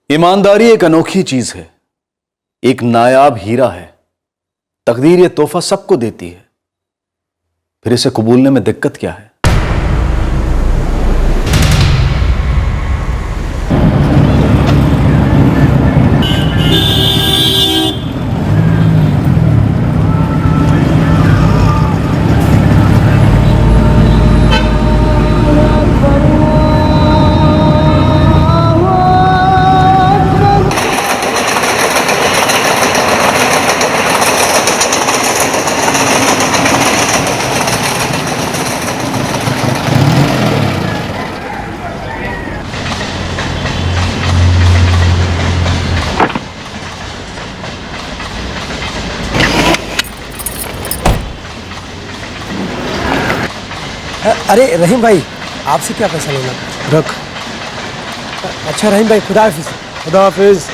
ईमानदारी एक अनोखी चीज है, एक नायाब हीरा है। तकदीर ये तोहफा सबको देती है, फिर इसे कबूलने में दिक्कत क्या है? अरे रहीम भाई, आपसे क्या पैसा लेना? रख। अच्छा रहीम भाई, खुदा हाफिज। खुदा हाफिज।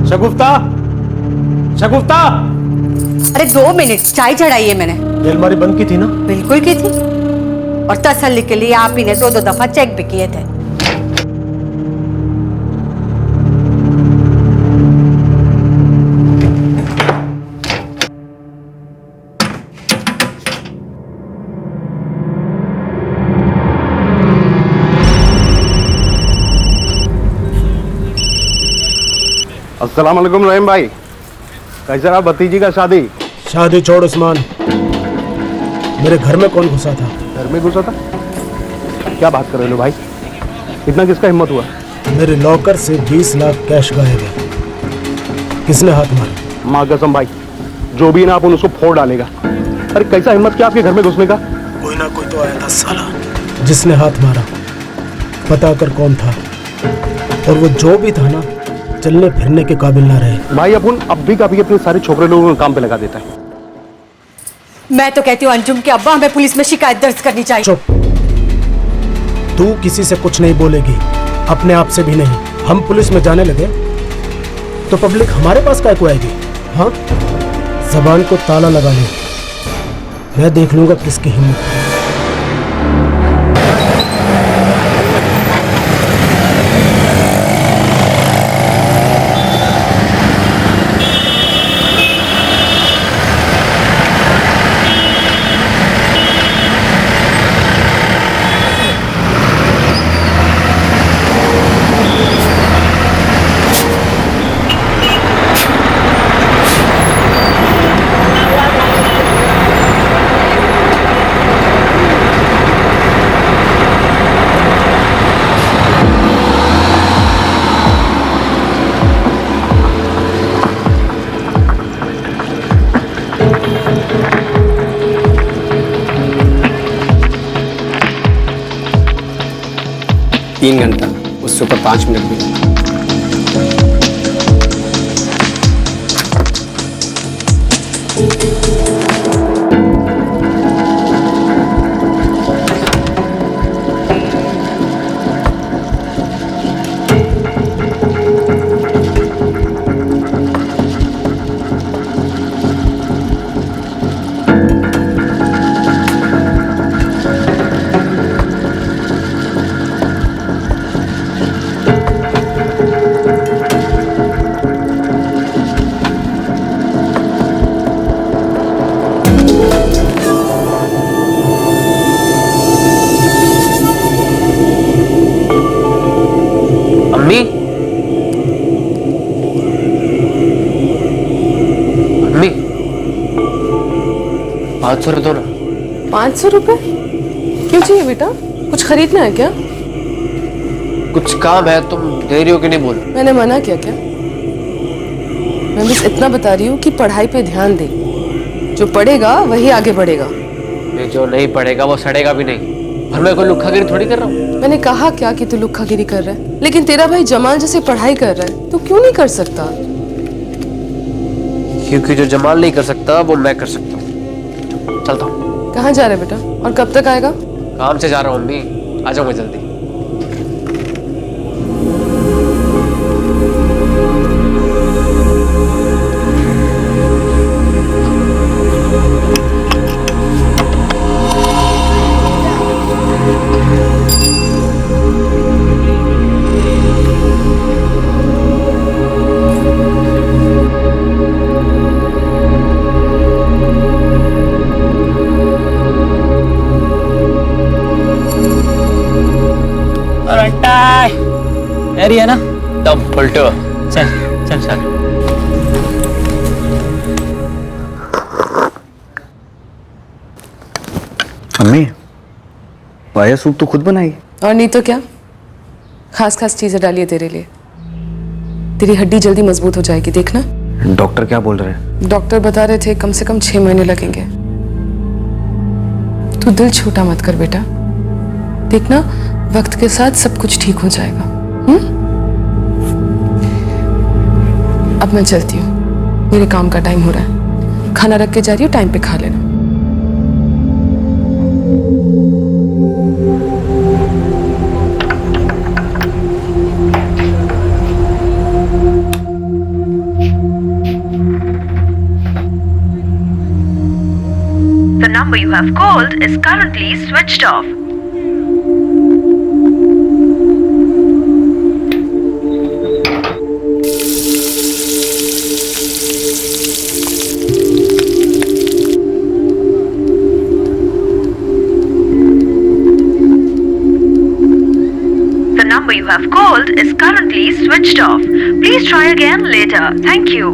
शगुफ्ता, शगुफ्ता। अरे 2 मिनट, चाय चढ़ाई है मैंने। ये अलमारी बंद की थी ना? बिल्कुल की थी, और तसल्ली के लिए आप ही ने 2-2 दफा चेक भी किए थे। अस्सलाम वालेकुम रहीम भाई, कैसा रहा भतीजी का शादी? शादी छोड़ उस्मान, मेरे घर में कौन घुसा था? घर में घुसा था? क्या बात कर रहे हो भाई, इतना किसका हिम्मत हुआ? मेरे लॉकर से 20 लाख कैश गायब है। किसने हाथ मारा? माँ कसम भाई, जो भी ना अपन उसको फोड़ डालेगा। अरे कैसा हिम्मत किया आपके घर में घुसने का? कोई ना कोई तो आया था साला, जिसने हाथ मारा पता कर कौन था, और वो जो भी था ना, चलने फिरने के काबिल ना रहे। भाई अपन अब भी काफी अपने सारे छोकरे लोगों को काम पे लगा देता है। मैं तो कहती हूँ अंजुम के अब्बा, हमें पुलिस में शिकायत दर्ज करनी चाहिए। चुप, तू किसी से कुछ नहीं बोलेगी, अपने आप से भी नहीं। हम पुलिस में जाने लगे तो पब्लिक हमारे पास काय को आएगी? हाँ, जबान को ताला लगा ले, मैं देख लूंगा किसकी हिम्मत है। तीन घंटा, उससे ऊपर 5 मिनट भी। अम्मी, अम्मी, 500 रुपये दो ना। 500 रुपये? क्यों चाहिए बेटा? कुछ खरीदना है क्या? कुछ काम है, तुम दे रही हो कि नहीं बोल। मैंने मना किया क्या? मैं बस इतना बता रही हूँ कि पढ़ाई पे ध्यान दे। जो पढ़ेगा वही आगे बढ़ेगा। ये जो नहीं पढ़ेगा वो सड़ेगा भी नहीं। और मैं कोई लुक्खागिरी थोड़ी कर रहा हूँ। मैंने कहा क्या कि तू लुक्खागिरी कर रहा है, लेकिन तेरा भाई जमाल जैसे पढ़ाई कर रहा है, तू क्यों नहीं कर सकता? क्योंकि जो जमाल नहीं कर सकता वो मैं कर सकता हूँ। चलता हूँ। कहाँ जा रहे बेटा, और कब तक आएगा? काम से जा रहा हूँ अम्मी, आ जाऊंगा जल्दी। एरी है ना? तब पलटो। चल चल चल। अम्मी, पाया सूप तो खुद बनाई। और नहीं तो क्या, खास खास चीजें डाली है तेरे लिए। तेरी हड्डी जल्दी मजबूत हो जाएगी, देखना। डॉक्टर क्या बोल रहे हैं? डॉक्टर बता रहे थे कम से कम 6 महीने लगेंगे। तू दिल छोटा मत कर बेटा, देखना वक्त के साथ सब कुछ ठीक हो जाएगा। अब मैं चलती हूँ, मेरे काम का टाइम हो रहा है। खाना रख के जा रही हूँ, टाइम पे खा लेना। The number you have called is currently switched off. The number you have called is currently switched off. Please try again later. Thank you.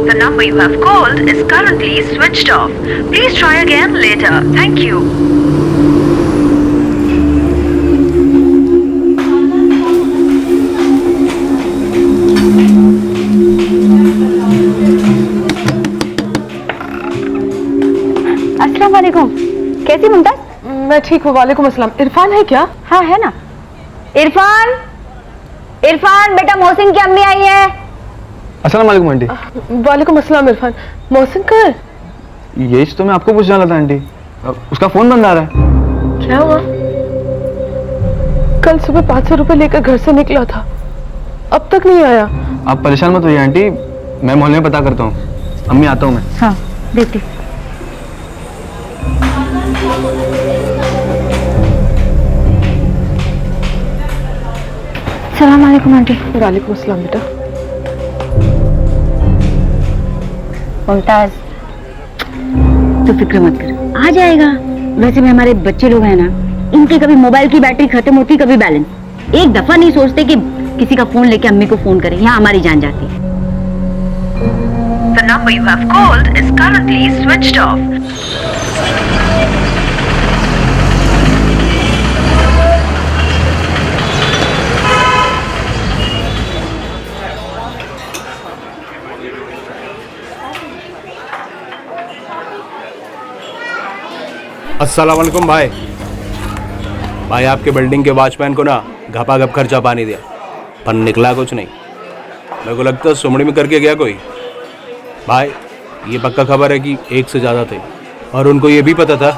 The number you have called is currently switched off. Please try again later. Thank you. अस्सलाम वालेकुम। कैसी मुमताज? मैं ठीक हूँ, वालेकुम अस्सलाम। इरफान है क्या? हाँ है ना। इरफान, इरफान बेटा, मोहसिन की अम्मी आई है। अस्सलाम वालेकुम आंटी। वालेकुम अस्सलाम। इरफान, मोहसिन का है? यही तो मैं आपको पूछने वाला था आंटी, उसका फोन बंद आ रहा है। क्या हुआ? कल सुबह 500 रुपए लेकर घर से निकला था, अब तक नहीं आया। आप परेशान मत होइए आंटी, मैं मोहल्ले में पता करता हूँ। अम्मी आता हूँ मैं। हाँ देखती। सलाम वालेकुम आंटी। वालेकुम अस्सलाम बेटा। मुमताज तो फिक्र मत कर, आ जाएगा। वैसे भी हमारे बच्चे लोग हैं ना, इनके कभी मोबाइल की बैटरी खत्म होती, कभी बैलेंस। एक दफा नहीं सोचते कि किसी का फोन लेके अम्मी को फोन करें, यहाँ हमारी जान जाती है। The number you have called is currently switched off. अस्सलाम वालेकुम भाई। भाई आपके बिल्डिंग के वॉचमैन को ना घपाघप खर्चा पानी दिया, पर निकला कुछ नहीं। मेरे को लगता है सुमड़ी में करके गया कोई। भाई ये पक्का खबर है कि एक से ज़्यादा थे, और उनको ये भी पता था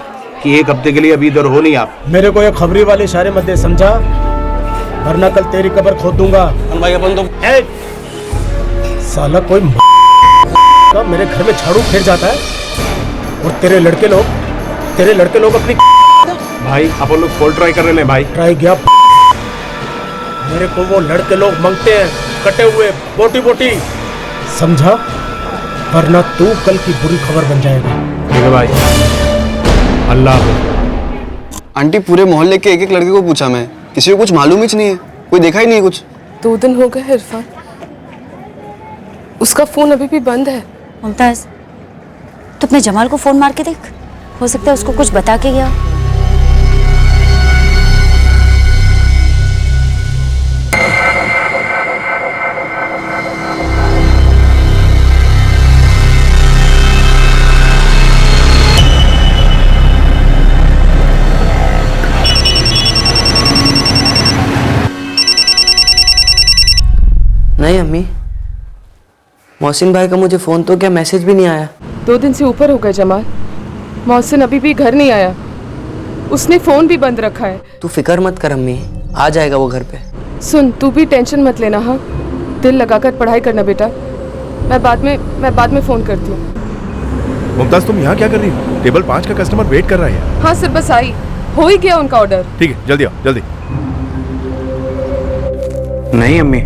कि एक हफ्ते के लिए अभी इधर हो नहीं आप। मेरे को ये खबरी वाले इशारे मत दे, समझा? वरना कल तेरी कब्र खोद दूंगा। भाई अपन तो साला कोई का मेरे घर में झाड़ू फेर जाता है, और तेरे लड़के लोग अपनी भाई अपन लोग फोन ट्राई कर रहे हैं भाई। ट्राई गया। मेरे को वो लड़के लोग मांगते हैं कटे हुए बोटी बोटी, समझा? वरना तू कल की बुरी खबर बन जाएगा। ठीक है भाई। अल्लाह हाफ़िज़। आंटी पूरे मोहल्ले के एक एक लड़के को पूछा मैं, किसी को कुछ मालूम ही नहीं है, कोई देखा ही नहीं है कुछ। 2 दिन हो गए इरफान, उसका फोन अभी भी बंद है। मुमताज, तो अपने जमाल को फोन मार के देख, हो सकता है उसको कुछ बता के गया। नहीं अम्मी, मोहसिन भाई का मुझे फ़ोन तो क्या मैसेज भी नहीं आया। 2 दिन से ऊपर हो गए जमाल, मोहसिन अभी भी घर नहीं आया, उसने फ़ोन भी बंद रखा है। तू फिक्र मत कर अम्मी, आ जाएगा वो घर पे। सुन, तू भी टेंशन मत लेना, हाँ, दिल लगाकर पढ़ाई करना बेटा। मैं बाद में फ़ोन करती हूँ। मुमताज तुम यहाँ क्या कर रही हो? टेबल 5 का कस्टमर वेट कर रहा है। हाँ सर, बस आई, हो ही गया उनका ऑर्डर। ठीक है, जल्दी आओ जल्दी। नहीं अम्मी,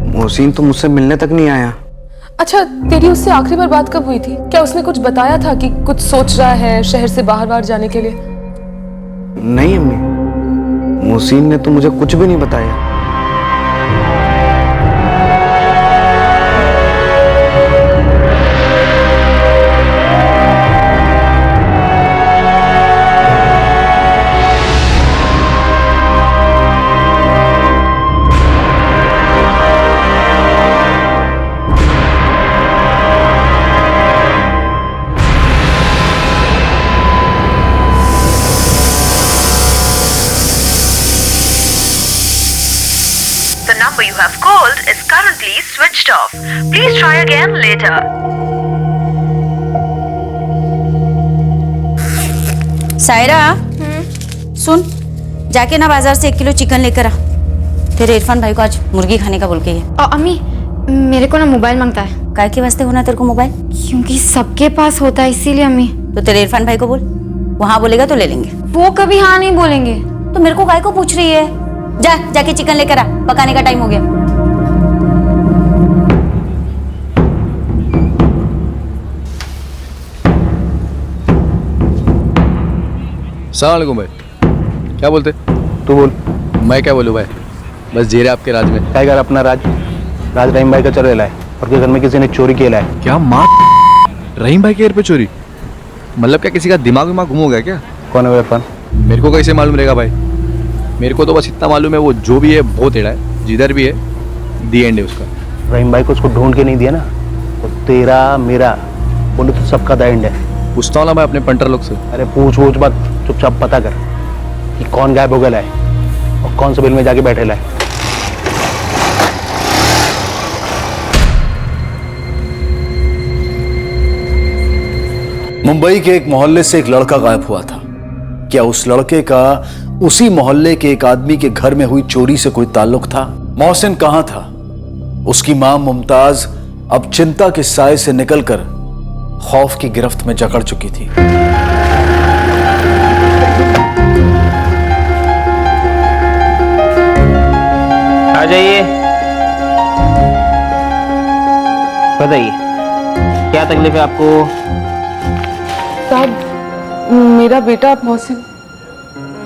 मोहसिन तो मुझसे मिलने तक नहीं आया। अच्छा, तेरी उससे आखिरी बार बात कब हुई थी? क्या उसने कुछ बताया था कि कुछ सोच रहा है शहर से बाहर जाने के लिए? नहीं अम्मी, मोहसिन ने तो मुझे कुछ भी नहीं बताया। The number you have called is currently switched off. Please try again later. Saira, सुन, जाके ना बाजार से 1 किलो चिकन लेकर आ। तेरे इरफान भाई को आज मुर्गी खाने का बोल के है। अम्मी, मेरे को ना मोबाइल मांगता है। काय के वास्ते होना तेरे को मोबाइल? क्योंकि सबके पास होता है इसीलिए अम्मी। तो तेरे इरफान भाई को बोल, वो हाँ बोलेगा तो ले लेंगे। वो कभी हाँ नहीं बोलेंगे। तो मेरे को काय को पूछ रही है? जाके चिकन लेकर आ, पकाने का टाइम हो गया। अस्सलामुअलैकुम भाई। क्या बोलते? तू बोल। मैं क्या बोलूँ भाई, बस जीरे आपके राज में। टाइगर अपना राज रहीम भाई का चल रहा है और के घर में किसी ने चोरी किया है। क्या माँ, रहीम भाई के घर पे चोरी? मतलब क्या किसी का दिमाग घुम हो गया क्या? कौन है वो इरफान? मेरे को कैसे मालूम रहेगा भाई? मेरे को तो बस इतना मालूम है, वो जो भी है बहुत टेढ़ा है, जिधर भी है दी एंड है उसका। रहीम भाई को उसको ढूंढ के नहीं दिया ना, तो तेरा मेरा बोलो तो सबका द एंड है। पूछता हूँ ना मैं अपने पंटर लोग से। अरे पूछ मत, चुपचाप पता कर कि कौन गायब हो गया है और कौन सा बिल में जाके बैठेला है। मुंबई के एक मोहल्ले से एक लड़का गायब हुआ था। क्या उस लड़के का उसी मोहल्ले के एक आदमी के घर में हुई चोरी से कोई ताल्लुक था? मोहसिन कहां था? उसकी मां मुमताज अब चिंता के साए से निकलकर खौफ की गिरफ्त में जकड़ चुकी थी। आ जाइए, बताइए क्या तकलीफ है आपको? साहब, मेरा बेटा मोहसिन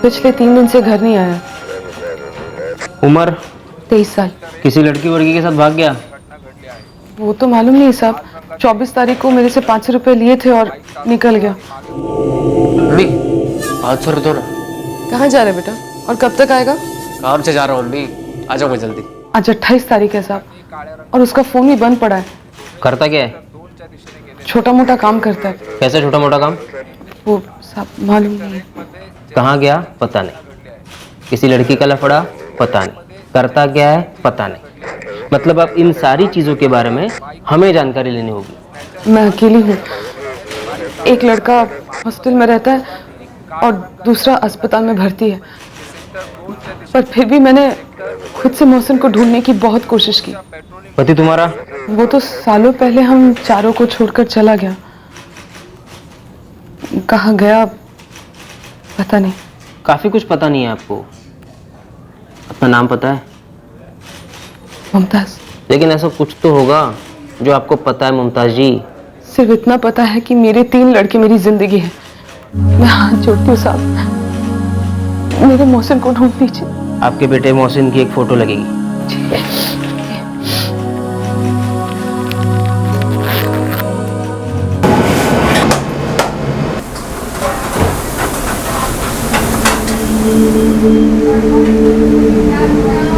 पिछले 3 दिन से घर नहीं आया। उम्र? 23 साल। किसी लड़की वर्गी के साथ भाग गया? वो तो मालूम नहीं साहब, 24 तारीख को मेरे से 500 रुपए लिए थे और निकल गया। 500 रुपये? कहाँ जा रहे बेटा और कब तक आएगा? काम से जा रहा हूँ, आ जाओ जल्दी। आज 28 तारीख है साहब, और उसका फोन भी बंद पड़ा है। करता क्या है? छोटा मोटा काम करता है। कैसे छोटा मोटा काम? वो साहब मालूम नहीं है। कहाँ गया पता नहीं, किसी लड़की का लफड़ा पता नहीं, करता क्या है पता नहीं। मतलब अब इन सारी चीज़ों के बारे में हमें जानकारी लेनी होगी। मैं अकेली हूँ, एक लड़का हॉस्टल में रहता है और दूसरा अस्पताल में भर्ती है, पर फिर भी मैंने खुद से मोहसिन को ढूंढने की बहुत कोशिश की। पति तुम्हारा? वो तो सालों पहले हम चारों को छोड़कर चला गया। कहाँ गया पता नहीं। काफी कुछ पता नहीं है आपको। अपना नाम पता है? मुमताज। लेकिन ऐसा कुछ तो होगा जो आपको पता है मुमताज जी। सिर्फ इतना पता है कि मेरे 3 लड़के मेरी जिंदगी है, मैं हाथ जोड़ती हूँ साहब, मेरे मोहसिन को ढूंढ दीजिए। आपके बेटे मोहसिन की एक फोटो लगेगी।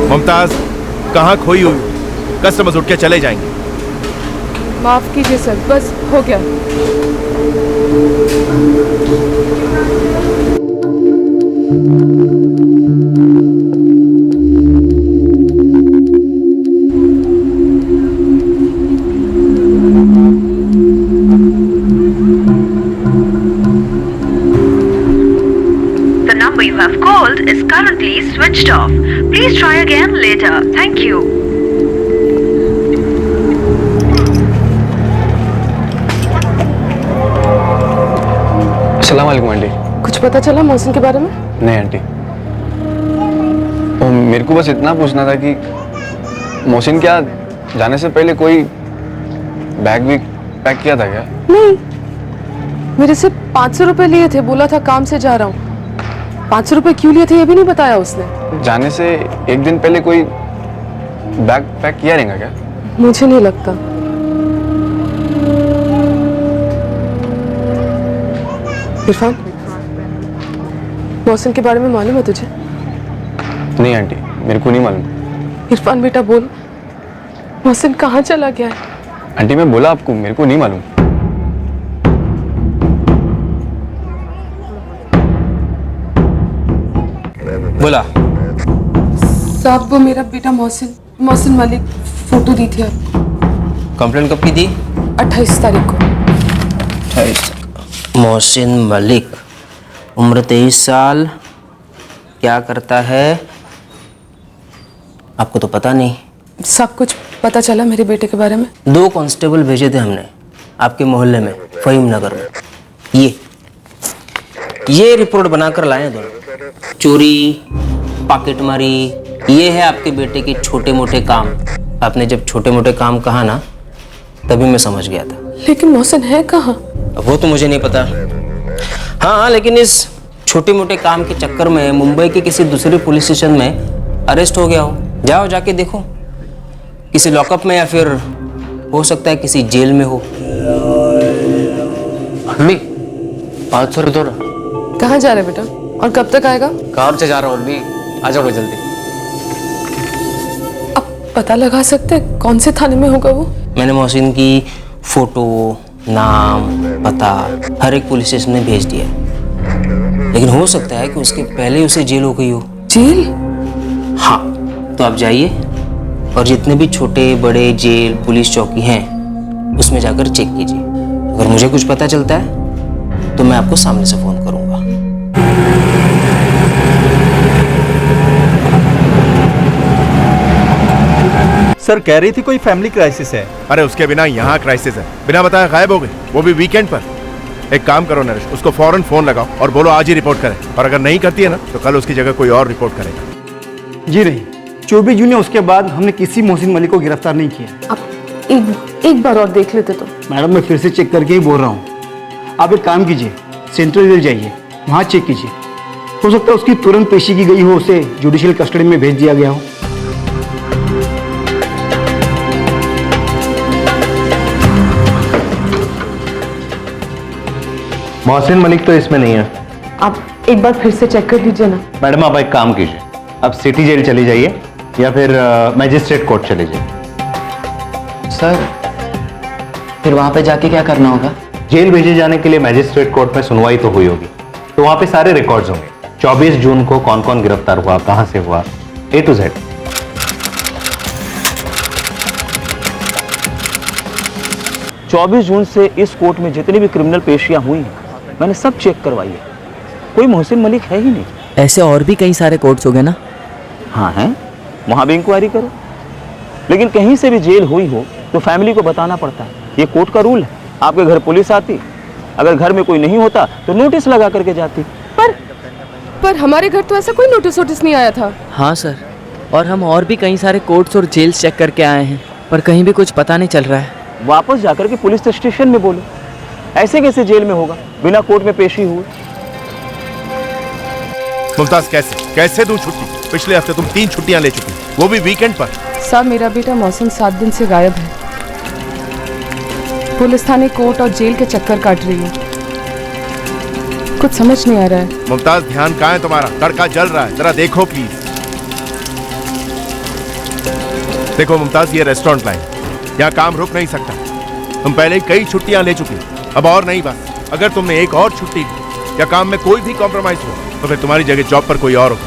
मुमताज, कहाँ खोई हुई? कस्टमर्स उठ के चले जाएंगे। माफ कीजिए सर, बस हो गया। The number you have called is currently switched off. Please try again later. Thank you. अस्सलाम वालेकुम आंटी। कुछ पता चला मोहसिन के बारे में? नहीं आंटी, वो मेरे को बस इतना पूछना था कि मोहसिन क्या जाने से पहले कोई बैग भी पैक किया था क्या? नहीं, मेरे से 500 रुपए लिए थे, बोला था काम से जा रहा हूँ। 500 रुपए क्यों लिए थे ये भी नहीं बताया उसने। जाने से एक दिन पहले कोई बैग पैक किया रहेगा क्या? मुझे नहीं लगता। इरफान, मोहसिन के बारे में मालूम है तुझे? नहीं आंटी, मेरे को नहीं मालूम। इरफान बेटा बोल, मोहसिन कहाँ चला गया है? आंटी मैं बोला आपको, मेरे को नहीं मालूम। बोला साहब, वो मेरा बेटा मोहसिन मलिक फोटो दी थी आपको। कंप्लेंट कब की थी? 28 तारीख को। 28। मोहसिन मलिक, उम्र 23 साल, क्या करता है आपको तो पता नहीं? सब कुछ पता चला मेरे बेटे के बारे में। 2 कांस्टेबल भेजे थे हमने आपके मोहल्ले में, फहीम नगर में। ये रिपोर्ट बनाकर लाए हैं दोनों। चोरी, पॉकेटमारी, ये है आपके बेटे के छोटे मोटे काम। आपने जब छोटे मोटे काम कहा ना, तभी मैं समझ गया था। लेकिन मोहसिन है कहाँ? अब वो तो मुझे नहीं पता। हाँ, लेकिन इस छोटे मोटे काम के चक्कर में मुंबई के किसी दूसरे पुलिस स्टेशन में अरेस्ट हो गया हो। जाओ जाके देखो, किसी लॉकअप में या फिर हो सकता है किसी जेल में हो। अम्मी 500 दो ना। कहाँ जा रहे बेटा और कब तक आएगा? काम से जा रहा हूँ अम्मी, आ जाओ जल्दी। अब पता लगा सकते हैं कौन से थाने में होगा वो? मैंने मोहसिन की फोटो, नाम, पता हर एक पुलिस स्टेशन में भेज दिया है। लेकिन हो सकता है कि उसके पहले उसे जेल हो गई हो। जेल? हाँ, तो आप जाइए और जितने भी छोटे बड़े जेल पुलिस चौकी हैं उसमें जाकर चेक कीजिए। अगर मुझे कुछ पता चलता है तो मैं आपको सामने से फोन करूंगा। सर कह रही थी कोई फैमिली क्राइसिस है। अरे उसके बिना यहाँ क्राइसिस है, बिना बताए गायब हो गई, वो भी वीकेंड पर। एक काम करो नरेश, उसको फौरन फोन लगाओ और बोलो आज ही रिपोर्ट करें, और अगर नहीं करती है ना तो कल उसकी जगह कोई और रिपोर्ट करेगा। जी नहीं, 24 जून उसके बाद हमने किसी मोहसिन मलिक को गिरफ्तार नहीं किया। आप एक बार और देख लेते तो। मैडम मैं फिर से चेक करके ही बोल रहा हूँ। आप एक काम कीजिए, सेंट्रल जेल जाइए, वहाँ चेक कीजिए। हो सकता है उसकी तुरंत पेशी की गई हो, उसे जुडिशियल कस्टडी में भेज दिया गया हो। मोहसिन मलिक तो इसमें नहीं है। आप एक बार फिर से चेक कर लीजिए ना। मैडम आप एक काम कीजिए, अब सिटी जेल चली जाइए या फिर मैजिस्ट्रेट कोर्ट चले जाइए। सर फिर वहाँ पे जाके क्या करना होगा? जेल भेजे जाने के लिए मैजिस्ट्रेट कोर्ट में सुनवाई तो हुई होगी, तो वहाँ पे सारे रिकॉर्ड्स होंगे। 24 जून को कौन कौन गिरफ्तार हुआ, कहाँ से हुआ, A to Z। 24 जून से इस कोर्ट में जितनी भी क्रिमिनल पेशियां हुई हैं मैंने सब चेक करवाई है, कोई मोहसिन मलिक है ही नहीं। ऐसे और भी कई सारे कोर्ट्स हो गए ना? हाँ हैं, वहाँ भी इंक्वायरी करो। लेकिन कहीं से भी जेल हुई हो तो फैमिली को बताना पड़ता है, ये कोर्ट का रूल है। आपके घर पुलिस आती, अगर घर में कोई नहीं होता तो नोटिस लगा करके जाती। पर हमारे घर तो ऐसा कोई नोटिस नहीं आया था। हाँ सर, और हम और भी कई सारे कोर्ट्स और जेल्स चेक करके आए हैं, पर कहीं भी कुछ पता नहीं चल रहा है। वापस जाकर के पुलिस स्टेशन में बोलो, ऐसे कैसे जेल में होगा बिना कोर्ट में पेशी हुए? मुमताज कैसे दूं छुट्टी? पिछले हफ्ते तुम 3 छुट्टियां ले चुकी, वो भी वीकेंड पर। साहब मेरा बेटा मौसम 7 दिन से गायब है। पुलिस थाने, कोर्ट और जेल के चक्कर काट रही है। कुछ समझ नहीं आ रहा है। मुमताज ध्यान कहाँ है तुम्हारा? तड़का जल रहा है, जरा देखो प्लीज। देखो मुमताज, ये रेस्टोरेंट लाइन, यहाँ काम रुक नहीं सकता। तुम पहले ही कई छुट्टियां ले चुकी, अब और नहीं। बस अगर तुमने एक और छुट्टी ली या काम में कोई भी कॉम्प्रोमाइज हो तो फिर तुम्हारी जगह जॉब पर कोई और होगा।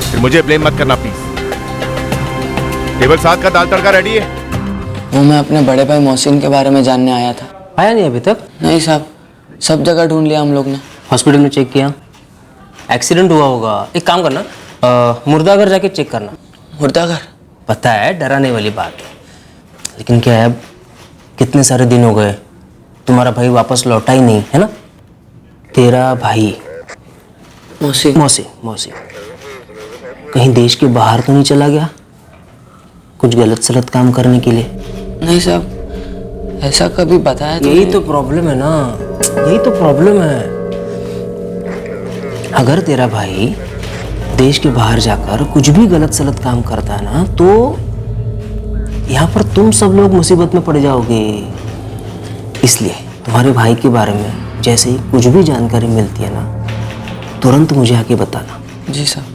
फिर मुझे ब्लेम मत करना प्लीज। टेबल 7 का दाल तड़का रेडी है। वो मैं अपने बड़े भाई मोहसिन के बारे में जानने आया था। आया नहीं अभी तक? नहीं साहब, सब जगह ढूंढ लिया हम लोग ने। हॉस्पिटल में चेक किया? एक्सीडेंट हुआ होगा। एक काम करना, मुर्दाघर जाके चेक करना। मुर्दाघर? पता है डराने वाली बात, लेकिन क्या है, अब कितने सारे दिन हो गए, तुम्हारा भाई वापस लौटा ही नहीं है ना। तेरा भाई मौसी कहीं देश के बाहर तो नहीं चला गया कुछ गलत सलत काम करने के लिए? नहीं साहब, ऐसा कभी बताया तो यही तो प्रॉब्लम है ना, यही तो प्रॉब्लम है। अगर तेरा भाई देश के बाहर जाकर कुछ भी गलत सलत काम करता है ना, तो यहाँ पर तुम सब लोग मुसीबत में पड़ जाओगे। इसलिए तुम्हारे भाई के बारे में जैसे ही कुछ भी जानकारी मिलती है ना, तुरंत मुझे आके बताना। जी साहब।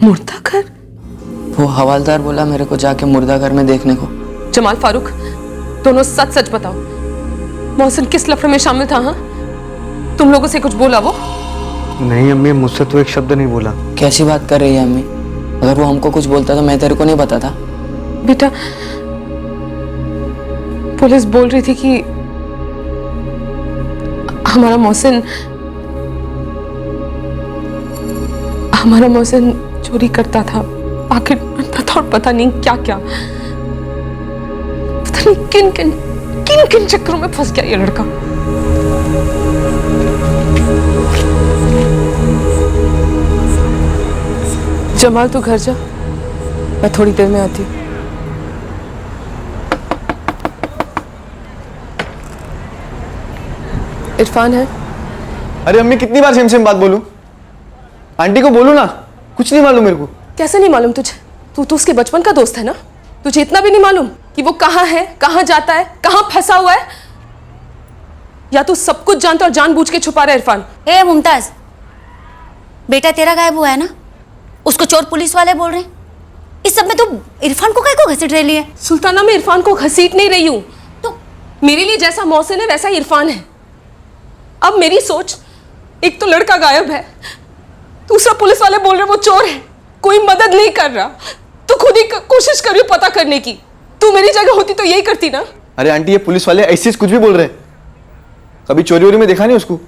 मुर्दाघर? वो हवालदार बोला मेरे को जाके मुर्दाघर में देखने को। जमाल, फारूक, दोनों सच सच बताओ, मोहसिन किस लफड़े में शामिल था? हाँ, तुम लोगों से कुछ बोला वो? नहीं अम्मी, मुझसे तो एक शब्द नहीं बोला। कैसी बात कर रही है अम्मी? अगर वो हमको कुछ बोलता तो मैं तेरे को नहीं बताता। बेटा, पुलिस बोल रही थी कि हमारा मोहसिन चोरी करता था, पॉकेट मारता था और पता नहीं क्या क्या, पता नहीं किन किन चक्करों में फंस गया ये लड़का। जमाल तू घर जा, मैं थोड़ी देर में आती हूँ। इरफान है? अरे अम्मी, कितनी बार सेम बात बोलूं? आंटी को बोलूं ना, कुछ नहीं मालूम मेरे को। कैसे नहीं मालूम तुझे? तू उसके बचपन का दोस्त है ना। तुझे इतना भी नहीं मालूम कि वो कहाँ है, कहाँ जाता है, कहाँ फंसा हुआ है? या तू सब कुछ जानता और जानबूझ के छुपा रहा है? इरफान, ए मुमताज, बेटा तेरा गायब हुआ है ना, उसको चोर पुलिस वाले बोल रहे हैं। इस सब में तो इरफान को काहे को घसीट रही है? सुल्ताना, मैं इरफान को घसीट नहीं रही हूं। तो मेरे लिए जैसा मोहसिन है वैसा इरफान है। अब मेरी सोच, एक तो लड़का गायब है, दूसरा पुलिस वाले बोल रहे वो चोर है, कोई मदद नहीं कर रहा, तो खुद ही कोशिश कर रही हूं पता करने की। तू मेरी जगह होती तो यही करती ना। अरे आंटी, ये पुलिस वाले ऐसे कुछ भी बोल रहे हैं। कभी चोरी वोरी में देखा नहीं उसको?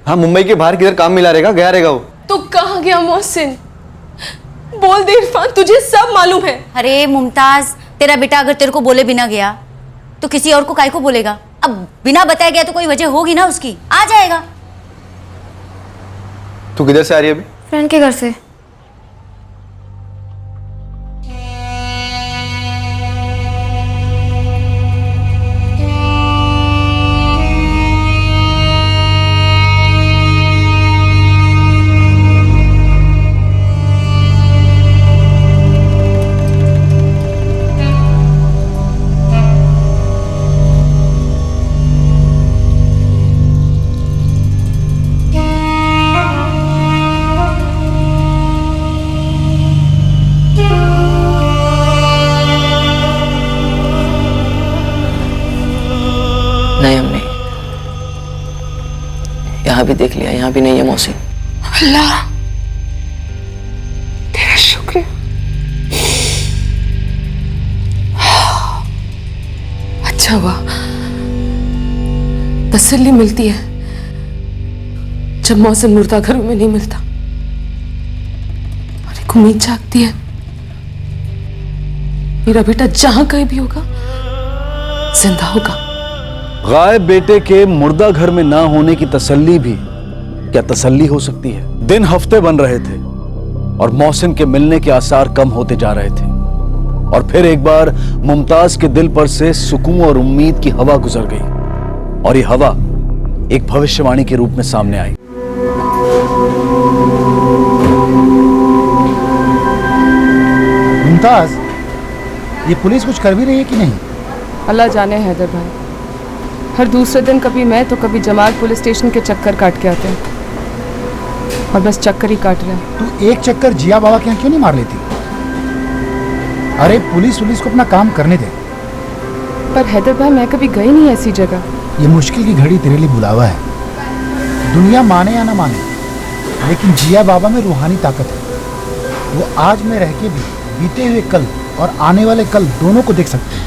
हाँ, मुंबई के बाहर किधर काम मिला रहेगा, गया रहेगा वो। तो कहाँ गया मोहसिन? बोल दे इरफान, तुझे सब मालूम है। अरे मुमताज, तेरा बेटा अगर तेरे को बोले बिना गया तो किसी और को काहे को बोलेगा? अब बिना बताया गया तो कोई वजह होगी ना उसकी, आ जाएगा। तू किधर से आ रही है अभी? फ्रेंड के घर से। नहीं अम्मी, यहाँ भी देख लिया, यहाँ भी नहीं है मोहसिन। अल्लाह तेरा शुक्र। अच्छा हुआ, तसल्ली मिलती है जब मोहसिन मुर्दाघर में नहीं मिलता, और एक उम्मीद जागती है मेरा बेटा जहां कहीं भी होगा जिंदा होगा। गायब बेटे के मुर्दा घर में ना होने की तसल्ली भी क्या तसल्ली हो सकती है? दिन हफ्ते बन रहे थे और मोहसिन के मिलने के आसार कम होते जा रहे थे, और फिर एक बार मुमताज के दिल पर से सुकून और उम्मीद की हवा गुजर गई और ये हवा एक भविष्यवाणी के रूप में सामने आई। मुमताज, ये पुलिस कुछ कर भी रही है कि नहीं? अल्लाह जाने हैदर भाई, हर दूसरे दिन कभी मैं तो कभी जमाल पुलिस स्टेशन के चक्कर काट के आते हैं और बस चक्कर ही काट रहे हैं। तू एक चक्कर जिया बाबा के यहाँ क्यों नहीं मार लेती? अरे पुलिस को अपना काम करने दे। पर हैदर भाई, मैं कभी गई नहीं ऐसी जगह। ये मुश्किल की घड़ी तेरे लिए बुलावा है। दुनिया माने या ना माने, लेकिन जिया बाबा में रूहानी ताकत है। वो आज में रह के भी बीते हुए कल और आने वाले कल दोनों को देख सकते हैं।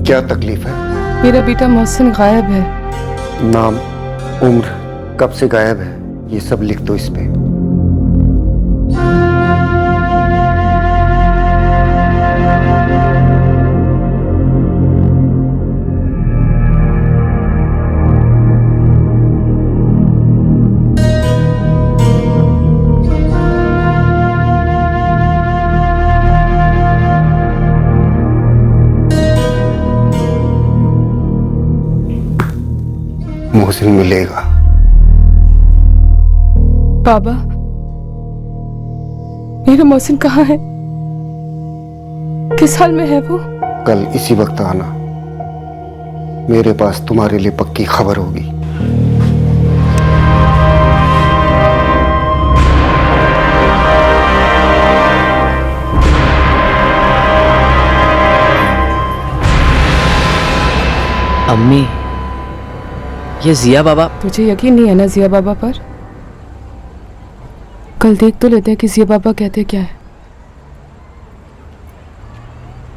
क्या तकलीफ है? मेरा बेटा मोहसिन गायब है। नाम, उम्र, कब से गायब है, ये सब लिख दो इस पे। मोहसिन मिलेगा। बाबा, मेरा मोहसिन कहाँ है? किस हाल में है वो? कल इसी वक्त आना, मेरे पास तुम्हारे लिए पक्की खबर होगी। अम्मी, ये जिया बाबा। तुझे यकीन नहीं है ना जिया बाबा पर? कल देख तो लेते हैं कि जिया बाबा कहते क्या है।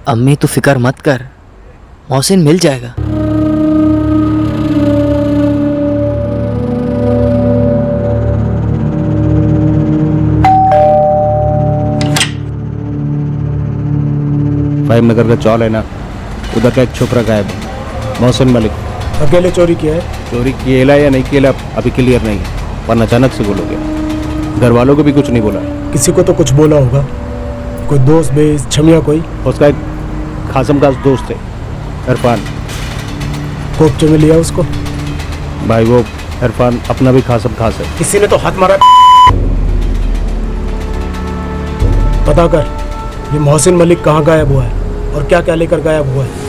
अम्मी तू फिक्र मत कर, मोहसिन मिल जाएगा। फाइव नगर का चौल है ना, उधर का एक छोकरा गायब है, मोहसिन मलिक। अकेले चोरी किया है? चोरी किया या नहीं किया अभी क्लियर नहीं है, वरना अचानक से बोलोगे। घर वालों को भी कुछ नहीं बोला। किसी को तो कुछ बोला होगा, कोई दोस्त बेस छमिया कोई? उसका एक खासम खास दोस्त है, इरफान। कोपचे में लिया उसको? भाई वो इरफान अपना भी खासम खास है। किसी ने तो हाथ मारा। पता कर ये मोहसिन मलिक कहाँ गायब हुआ है और क्या क्या लेकर गायब हुआ है।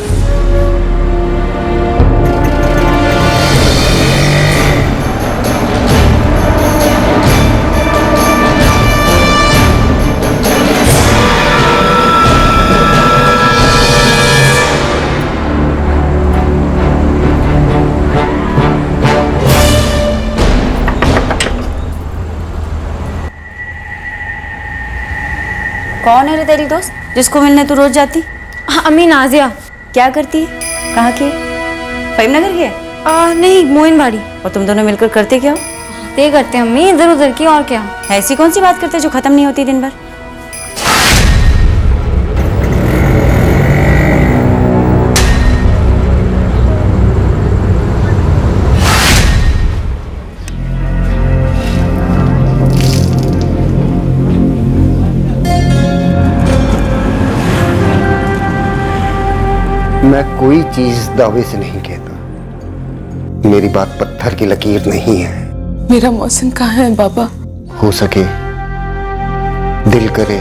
कौन है रे तेरी दोस्त जिसको मिलने तू रोज जाती? अम्मी, नाजिया। क्या करती है? कहाँ की है? फहीम नगर की है? नहीं, मोइनबाड़ी। और तुम दोनों मिलकर करते क्या हो? ते करते हैं अम्मी, इधर उधर की। और क्या? ऐसी कौन सी बात करते जो खत्म नहीं होती दिन भर? मैं कोई चीज दावे से नहीं कहता। मेरी बात पत्थर की लकीर नहीं है। मेरा मोहसिन कहाँ है बाबा? हो सके दिल करे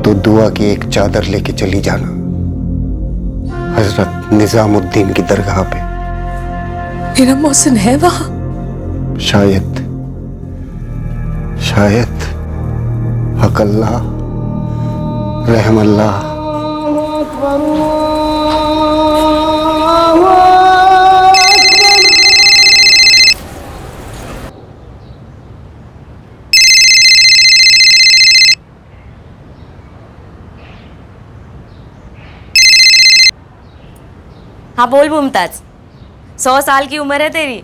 तो दुआ की एक चादर लेके चली जाना हजरत निजामुद्दीन की दरगाह पे। मेरा मोहसिन है वहां? शायद शायद। हक अल्लाह, रहम अल्लाह। हाँ बोल मुमताज, 100 साल की उम्र है तेरी।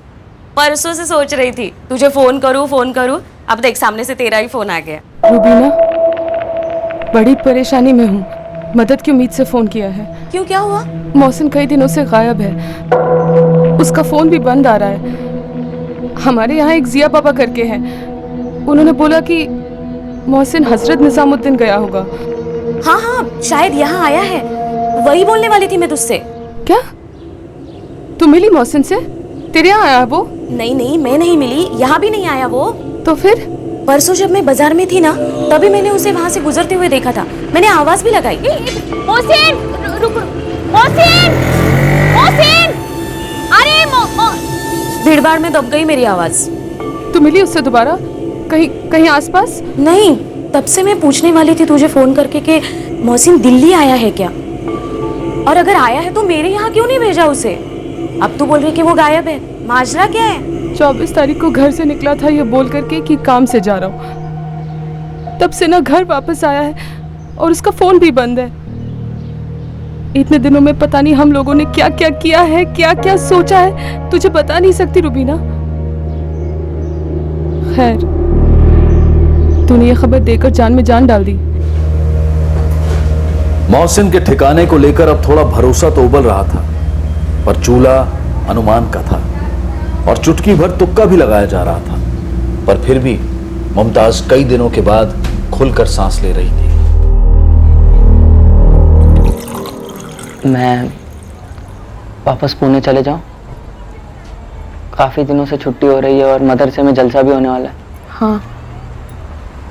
परसों से सोच रही थी तुझे फोन करूं, अब देख सामने से तेरा ही फोन आ गया। रूबीना, बड़ी परेशानी में हूँ। मदद की उम्मीद से फोन किया है। क्यों, क्या हुआ? मोहसिन कई दिनों से गायब है, उसका फोन भी बंद आ रहा है। हमारे यहाँ एक जिया बाबा करके हैं, उन्होंने बोला कि मोहसिन हजरत निजामुद्दीन गया होगा। हाँ हाँ, शायद यहाँ आया है, वही बोलने वाली थी मैं तुझसे। क्या तू मिली मोहसिन से? तेरे यहाँ आया वो? नहीं नहीं, मैं नहीं मिली, यहाँ भी नहीं आया वो। तो फिर? परसों जब मैं बाजार में थी ना, तभी मैंने उसे वहाँ से गुजरते हुए देखा था। मैंने आवाज भी लगाई, मोहसिन रुक, मोहसिन मोहसिन, अरे भीड़-भाड़ में दब गई मेरी आवाज। तू मिली उससे दोबारा? कहीं आसपास? नहीं, तब से मैं पूछने वाली थी तुझे फोन करके कि मोहसिन दिल्ली आया है क्या, और अगर आया है तो मेरे यहाँ क्यों नहीं भेजा उसे? अब तू बोल रही कि वो गायब है, माजरा क्या है? 24 तारीख को घर से निकला था ये बोल करके कि काम से जा रहा हूँ, तब से ना घर वापस आया है और उसका फोन भी बंद है। इतने दिनों में पता नहीं हम लोगों ने क्या क्या किया है, क्या क्या सोचा है, तुझे बता नहीं सकती रुबीना। खैर, तूने ये खबर देकर जान में जान डाल दी। मोहसिन के ठिकाने को लेकर अब थोड़ा भरोसा तो उबल रहा था, पर चूल्हा अनुमान का था और चुटकी भर तुक्का भी लगाया जा रहा था। पर फिर भी मुमताज कई दिनों के बाद खुलकर सांस ले रही थी। मैं वापस पुणे चले जाऊं? काफ़ी दिनों से छुट्टी हो रही है और मदरसे में जलसा भी होने वाला है। हाँ,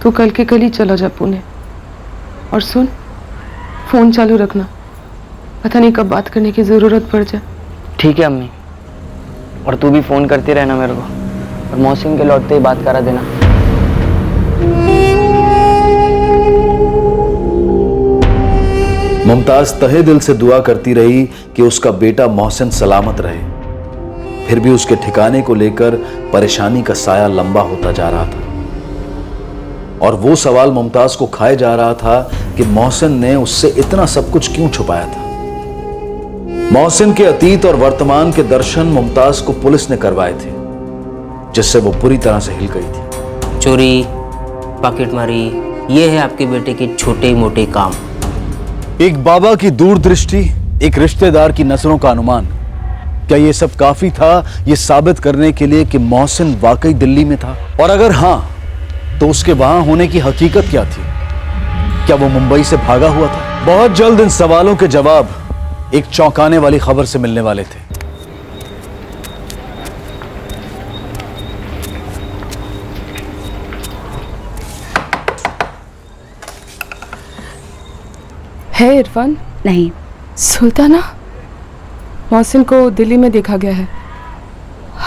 तो कल के कल ही चला जा पुणे। और सुन, फोन चालू रखना, पता नहीं कब बात करने की ज़रूरत पड़ जाए। ठीक है अम्मी, और तू भी फ़ोन करती रहना मेरे को, और मौसम के लौटते ही बात करा देना। मुमताज तहे दिल से दुआ करती रही कि उसका बेटा मोहसिन सलामत रहे। फिर भी उसके ठिकाने को लेकर परेशानी का साया लंबा होता जा रहा था, और वो सवाल मुमताज को खाए जा रहा था कि मोहसिन ने उससे इतना सब कुछ क्यों छुपाया था। मोहसिन के अतीत और वर्तमान के दर्शन मुमताज को पुलिस ने करवाए थे, जिससे वो पूरी तरह से हिल गई थी। चोरी, पॉकेटमारी, ये है आपके बेटे के छोटे मोटे काम। एक बाबा की दूरदृष्टि, एक रिश्तेदार की नजरों का अनुमान, क्या ये सब काफी था ये साबित करने के लिए कि मोहसिन वाकई दिल्ली में था? और अगर हां, तो उसके वहां होने की हकीकत क्या थी? क्या वो मुंबई से भागा हुआ था? बहुत जल्द इन सवालों के जवाब एक चौंकाने वाली खबर से मिलने वाले थे। है इरफान? नहीं। सुल्ताना, मोहसिन को दिल्ली में देखा गया है,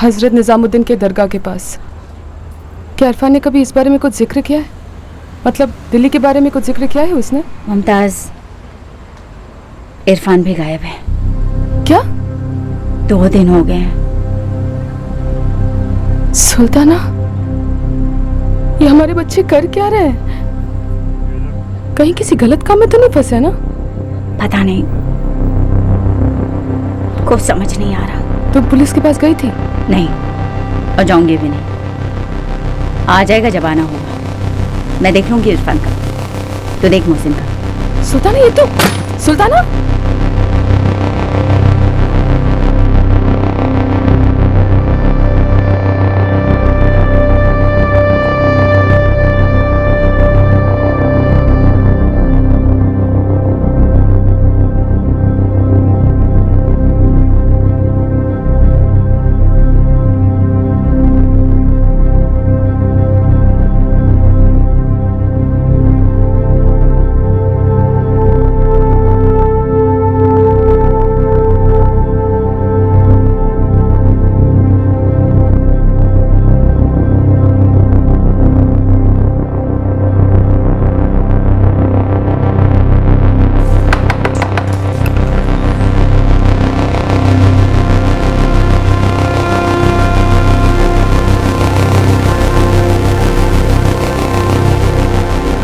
हजरत निजामुद्दीन के दरगाह के पास। क्या इरफान ने कभी इस बारे में कुछ जिक्र किया है? मतलब दिल्ली के बारे में कुछ जिक्र किया है उसने? मुमताज, इरफान भी गायब है। क्या? 2 दिन हो गए हैं। सुल्ताना, ये हमारे बच्चे कर क्या रहे हैं? कहीं किसी गलत काम में तो नहीं फंसे ना? पता नहीं, कुछ समझ नहीं आ रहा। तुम पुलिस के पास गई थी? नहीं, और जाऊंगी भी नहीं। आ जाएगा जब आना होगा। मैं देख लूंगी इरफान का, तो देख मोहसिन का। सुल्ताना, ये तो सुल्ताना,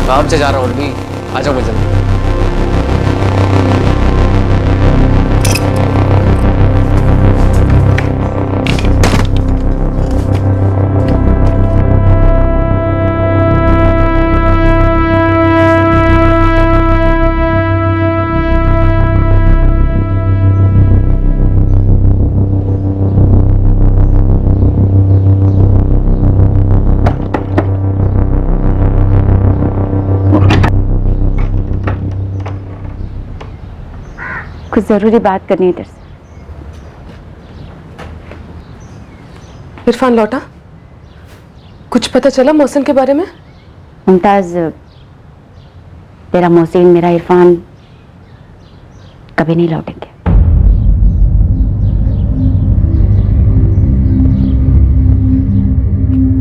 काम से जा रहा हूँ भी, आ जाओ जल्दी। कुछ जरूरी बात करनी है तेरे से। इरफान लौटा? कुछ पता चला मोहसिन के बारे में? मुमताज, तेरा मोहसिन, मेरा इरफान कभी नहीं लौटेंगे।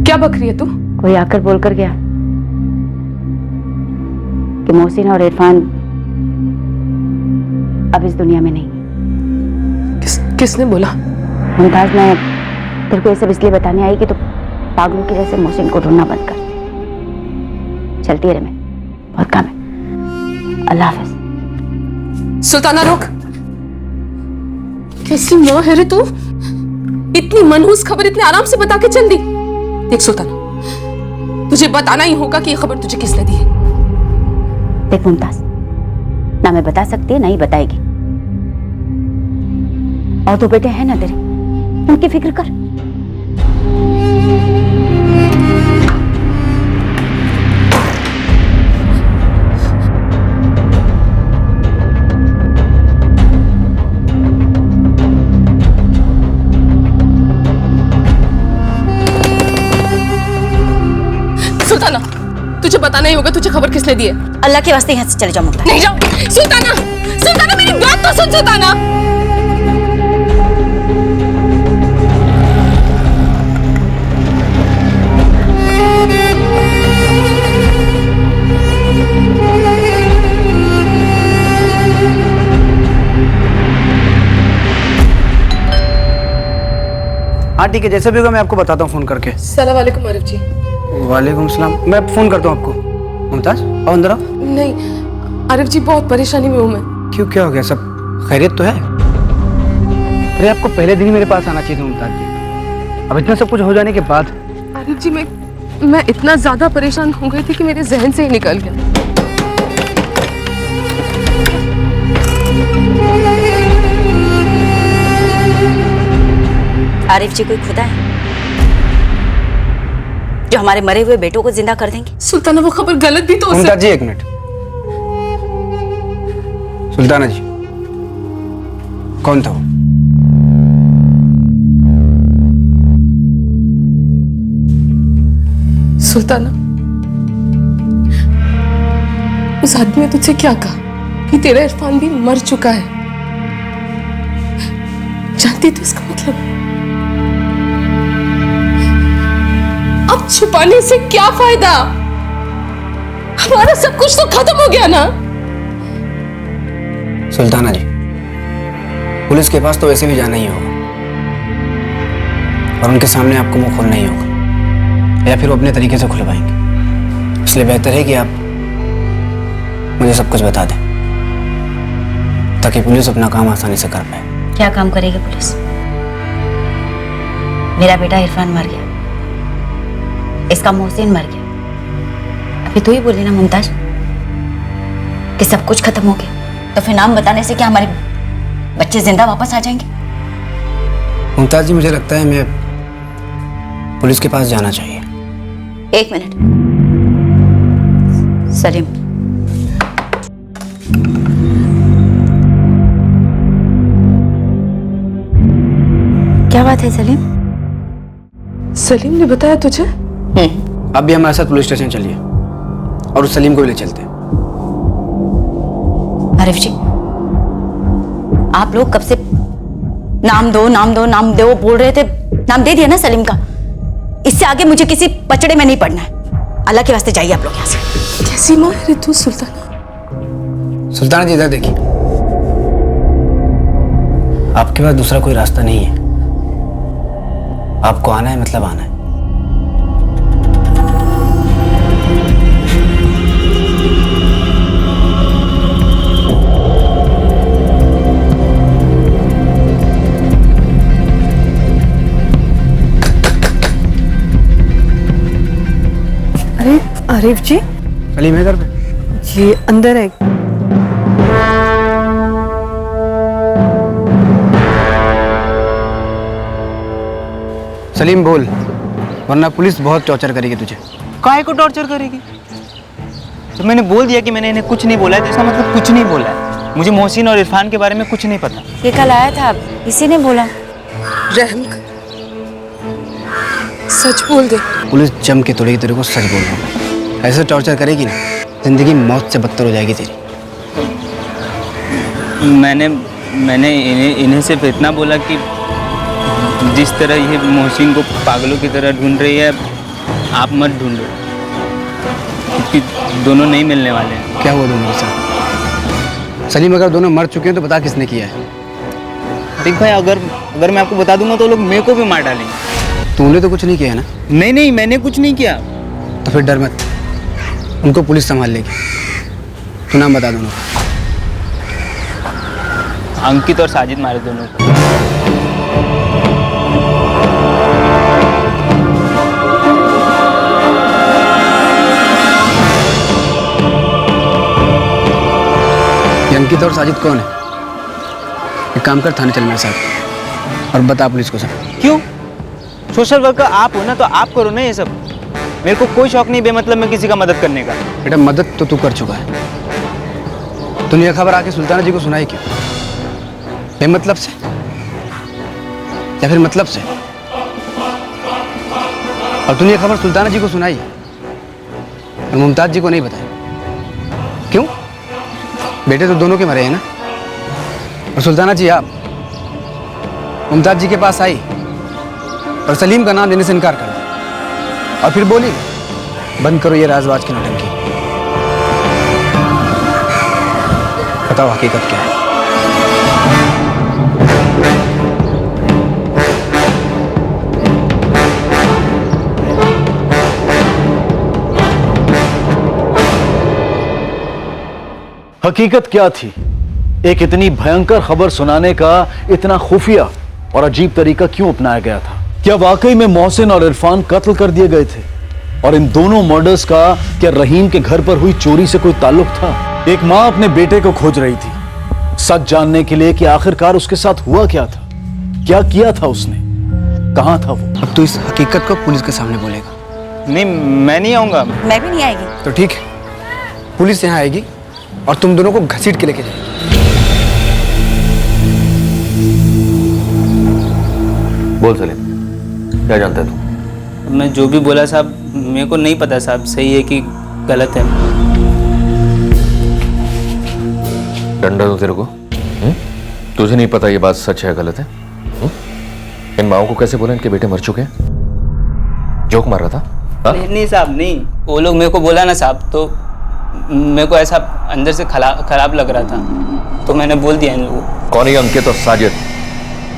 क्या बक रही है तू? कोई आकर बोलकर गया कि मोहसिन और इरफान अब इस दुनिया में नहीं। किसने बोला? मुमताज, मैं तेरे को ये सब इसलिए बताने आई कि तू पागलों की जैसे मोहसिन को ढूंढना बंद कर। चलती है रे, मैं बहुत काम है। अल्लाह हाफिज। सुल्ताना रुक। कैसी माँ है रे तू? इतनी मनहूस खबर इतने आराम से बता के चल दी। देख सुल्ताना, तुझे बताना ही होगा कि ये खबर तुझे किसने दी है। देख मुमताज, ना मैं बता सकती ना ही बताएगी। और तो बेटे हैं ना तेरे, उनकी फिक्र कर। सुल्ताना, तुझे बताना ही होगा तुझे खबर किसने दी है। अल्लाह के वास्ते यहाँ से चले जाओ मुमताज। नहीं जाओ। सुल्ताना, सुल्ताना मेरी बात तो सुन सुल्ताना। हाँ ठीक है, जैसे भी होगा मैं आपको बताता हूँ फ़ोन करके। सलाम वालेकुम आरिफ जी। वालेकुम सलाम। मैं फ़ोन करता हूँ आपको। मुमताज, आओ अंदर आओ। नहीं आरिफ जी, बहुत परेशानी में हूँ मैं। क्यों, क्या हो गया? सब खैरियत तो है? अरे आपको पहले दिन ही मेरे पास आना चाहिए था मुमताज जी। अब इतना सब कुछ हो जाने के बाद। आरिफ जी, मैं इतना ज्यादा परेशान हो गई थी कि मेरे जहन से ही निकल गया। आरिफ जी, कोई खुदा है जो हमारे मरे हुए बेटों को जिंदा कर देंगे? सुल्ताना, वो खबर गलत भी तो हो मुमताज जी, एक मिनट। सुल्ताना जी, कौन था वो? सुल्ताना, उस आदमी ने तुझसे क्या कहा कि तेरा इरफान भी मर चुका है? जानती थी इसका मतलब? अब छुपाने से क्या फायदा? हमारा सब कुछ तो खत्म हो गया ना। सुल्ताना जी, पुलिस के पास तो वैसे भी जाना ही होगा और उनके सामने आपको मुंह खोलना ही होगा, या फिर वो अपने तरीके से खुलवाएंगे। इसलिए बेहतर है कि आप मुझे सब कुछ बता दें ताकि पुलिस अपना काम आसानी से कर पाए। क्या काम करेगी पुलिस? मेरा बेटा इरफान मर गया, इसका मोहसिन मर गया। अभी तो ही बोली ना मुमताज कि सब कुछ खत्म हो गया, तो फिर नाम बताने से क्या हमारे बच्चे जिंदा वापस आ जाएंगे? मुमताज जी, मुझे लगता है मैं पुलिस के पास जाना चाहिए। एक मिनट सलीम, क्या बात है सलीम? सलीम ने बताया तुझे? अब भी हमारे साथ पुलिस स्टेशन चलिए और उस सलीम को भी ले चलते हैं। आरिफ जी, आप लोग कब से नाम दो नाम दो नाम दो बोल रहे थे, नाम दे दिया ना सलीम का। इससे आगे मुझे किसी पचड़े में नहीं पड़ना है। अल्लाह के वास्ते जाइए आप लोग यहाँ से। कैसी माँ है तू सुल्ताना? सुल्ताना जी, इधर देखिए, आपके पास दूसरा कोई रास्ता नहीं है। आपको आना है मतलब आना है। अरे आरिफ जी, सलीम है घर पे? जी अंदर है। सलीम बोल, वरना पुलिस बहुत टॉर्चर करेगी तुझे। काहे को टॉर्चर करेगी? तो मैंने बोल दिया कि मैंने इन्हें कुछ नहीं बोला है, तो इसका मतलब कुछ नहीं बोला है। मुझे मोहसिन और इरफान के बारे में कुछ नहीं पता। ये कल आया था, इसी ने बोला। रहम कर, सच बोल दे। पुलिस जम के तोड़ेगी तेरे को, सच बोल रहा हूँ। ऐसे टॉर्चर करेगी ना, जिंदगी मौत से बदतर हो जाएगी तेरी। मैंने इन्हें सिर्फ इतना बोला कि जिस तरह ये मोहसिन को पागलों की तरह ढूंढ रही है, आप मत ढूंढो, क्योंकि दोनों नहीं मिलने वाले हैं। क्या हुआ दोनों के साथ? सलीम, अगर दोनों मर चुके हैं तो बता किसने किया है। देख भाई, अगर मैं आपको बता दूंगा तो लोग मेरे को भी मार डालेंगे। तूने तो कुछ नहीं किया है ना? नहीं, मैंने कुछ नहीं किया। तो फिर डर मत, उनको पुलिस संभाल लेगी। तू नाम बता दोनों का। अंकित और साजिद मारे दोनों को। अंकित और साजिद कौन है? एक काम कर, थाने चल मेरे साथ और बता पुलिस को सब। क्यों? सोशल वर्कर आप हो ना, तो आप करो ना ये सब। मेरे को कोई शौक नहीं बेमतलब में किसी का मदद करने का। बेटा, मदद तो तू कर चुका है। तूने यह खबर आके सुल्ताना जी को सुनाई क्यों? बेमतलब से या फिर मतलब से? और तूने यह खबर सुल्ताना जी को सुनाई और मुमताज जी को नहीं बताया क्यों? बेटे तो दोनों के मरे हैं ना। और सुल्ताना जी आप मुमताज जी के पास आई और सलीम का नाम लेने से इनकार कर दिया और फिर बोली बंद करो ये राजबाज की नौटंकी। बताओ हकीकत क्या है? हकीकत क्या थी? एक इतनी भयंकर खबर सुनाने का इतना खुफिया और अजीब तरीका क्यों अपनाया गया था? क्या वाकई में मोहसिन और इरफान कत्ल कर दिए गए थे? और इन दोनों मर्डर्स का क्या रहीम के घर पर हुई चोरी से कोई ताल्लुक था? एक मां अपने बेटे को खोज रही थी, सच जानने के लिए कि आखिरकार उसके साथ हुआ क्या था, क्या किया था उसने, कहां था वो। अब तू इस हकीकत को पुलिस के सामने बोलेगा? नहीं, मैं नहीं आऊंगा। मैं भी नहीं आएगी। तो ठीक है, पुलिस यहाँ आएगी और तुम दोनों को घसीट के लेके जाएगी। बोल सलीम, क्या जानता है तू? मैं जो भी बोला साहब, मेरे को नहीं पता साहब, सही है कि गलत है। डंडा दो तेरे को? तुझे नहीं पता ये बात सच है गलत है? इन माओ को कैसे बोला इनके बेटे मर चुके हैं? जोक मार रहा था? नहीं साहब, नहीं। वो लोग मेरे को बोला ना साहब, तो मेरे को ऐसा अंदर से खराब लग रहा था, तो मैंने बोल दिया इन लोगों को। कौन है अंकित और साजिद?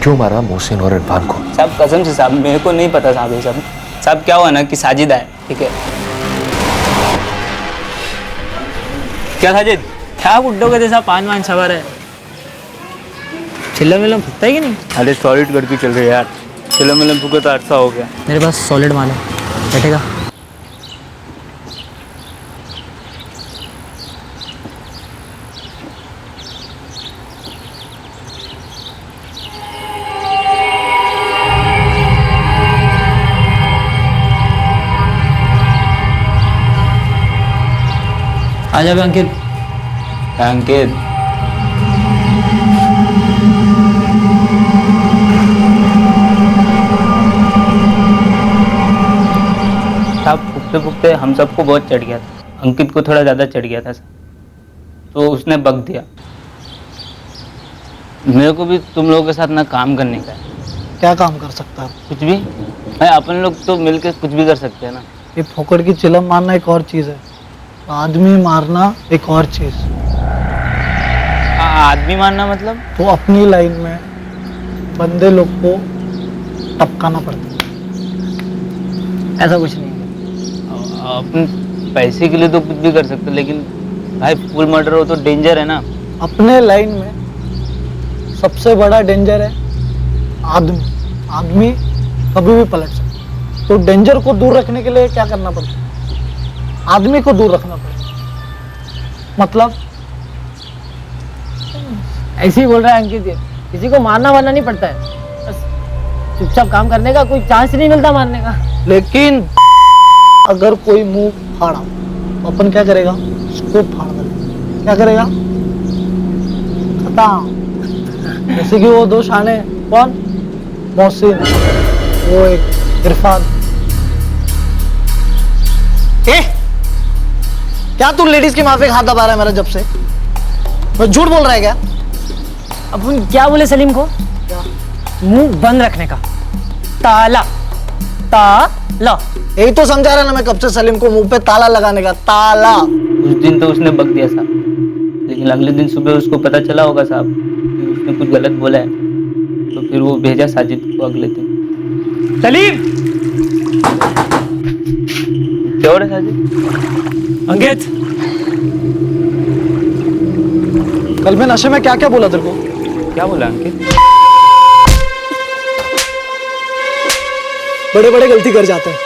क्यों मारा मोहसिन और इरफान को? साहब कसम से साहब, मेरे को नहीं पता साहब ये सब। साहब क्या हुआ ना कि साजिद आए, ठीक है? क्या साजिद? क्या गुड्डो के जैसा पान वान सवार है? चिल्लम मिलम फुकता है कि नहीं? अरे सॉलिड करके चल रही है यार। चिल्लम मिलम फुके तो अच्छा हो गया। मेरे पास सॉलिड माल है, बैठेगा? आ जाओ अंकित। अंकित साहब, फुकते फुकते हम सबको बहुत चढ़ गया था। अंकित को थोड़ा ज़्यादा चढ़ गया था, तो उसने बक दिया। मेरे को भी तुम लोगों के साथ ना काम करने का है। क्या काम कर सकता है? कुछ भी भाई, अपन लोग तो मिलके कुछ भी कर सकते हैं ना। ये फोकड़ की चिलम मारना एक और चीज़ है, आदमी मारना एक और चीज़। आदमी मारना मतलब? तो अपनी लाइन में बंदे लोग को टपकाना पड़ता है। ऐसा कुछ नहीं। अपन पैसे के लिए तो कुछ भी कर सकते, लेकिन भाई फुल मर्डर हो तो डेंजर है ना। अपने लाइन में सबसे बड़ा डेंजर है आदमी। आदमी कभी भी पलट सकता है, तो डेंजर को दूर रखने के लिए क्या करना पड़ता है? आदमी को दूर रखना पड़ेगा। मतलब ऐसे ही बोल रहा है अंकित, किसी को मारना वारना नहीं पड़ता है, बस चुपचाप काम करने का, कोई चांस नहीं मिलता मारने का। लेकिन अगर कोई मुंह फाड़ा तो अपन क्या करेगा? उसको फाड़ देगा। क्या करेगा? पता। जैसे कि वो 2 शाने, कौन? मोहसिन, वो एक इरफान। क्या तू लेडीज की माफी हाथ दबा रहा है मेरा जब से? मैं झूठ बोल रहा है क्या? अपन क्या बोले सलीम को? मुंह बंद रखने का। ताला ताला। यही तो समझा रहा ना मैं कब से सलीम को, मुंह पे ताला लगाने का। ताला। उस दिन तो उसने बक दिया साहब, लेकिन अगले दिन सुबह उसको पता चला होगा साहब कि उसने कुछ गलत बोला है, तो फिर वो भेजा साजिद को अगले दिन। सलीम, क्या हो रहा है साजिद? अंकित, कल मैं नशे में क्या क्या बोला तेरे को? क्या बोला अंकित? बड़े बड़े गलती कर जाते हैं,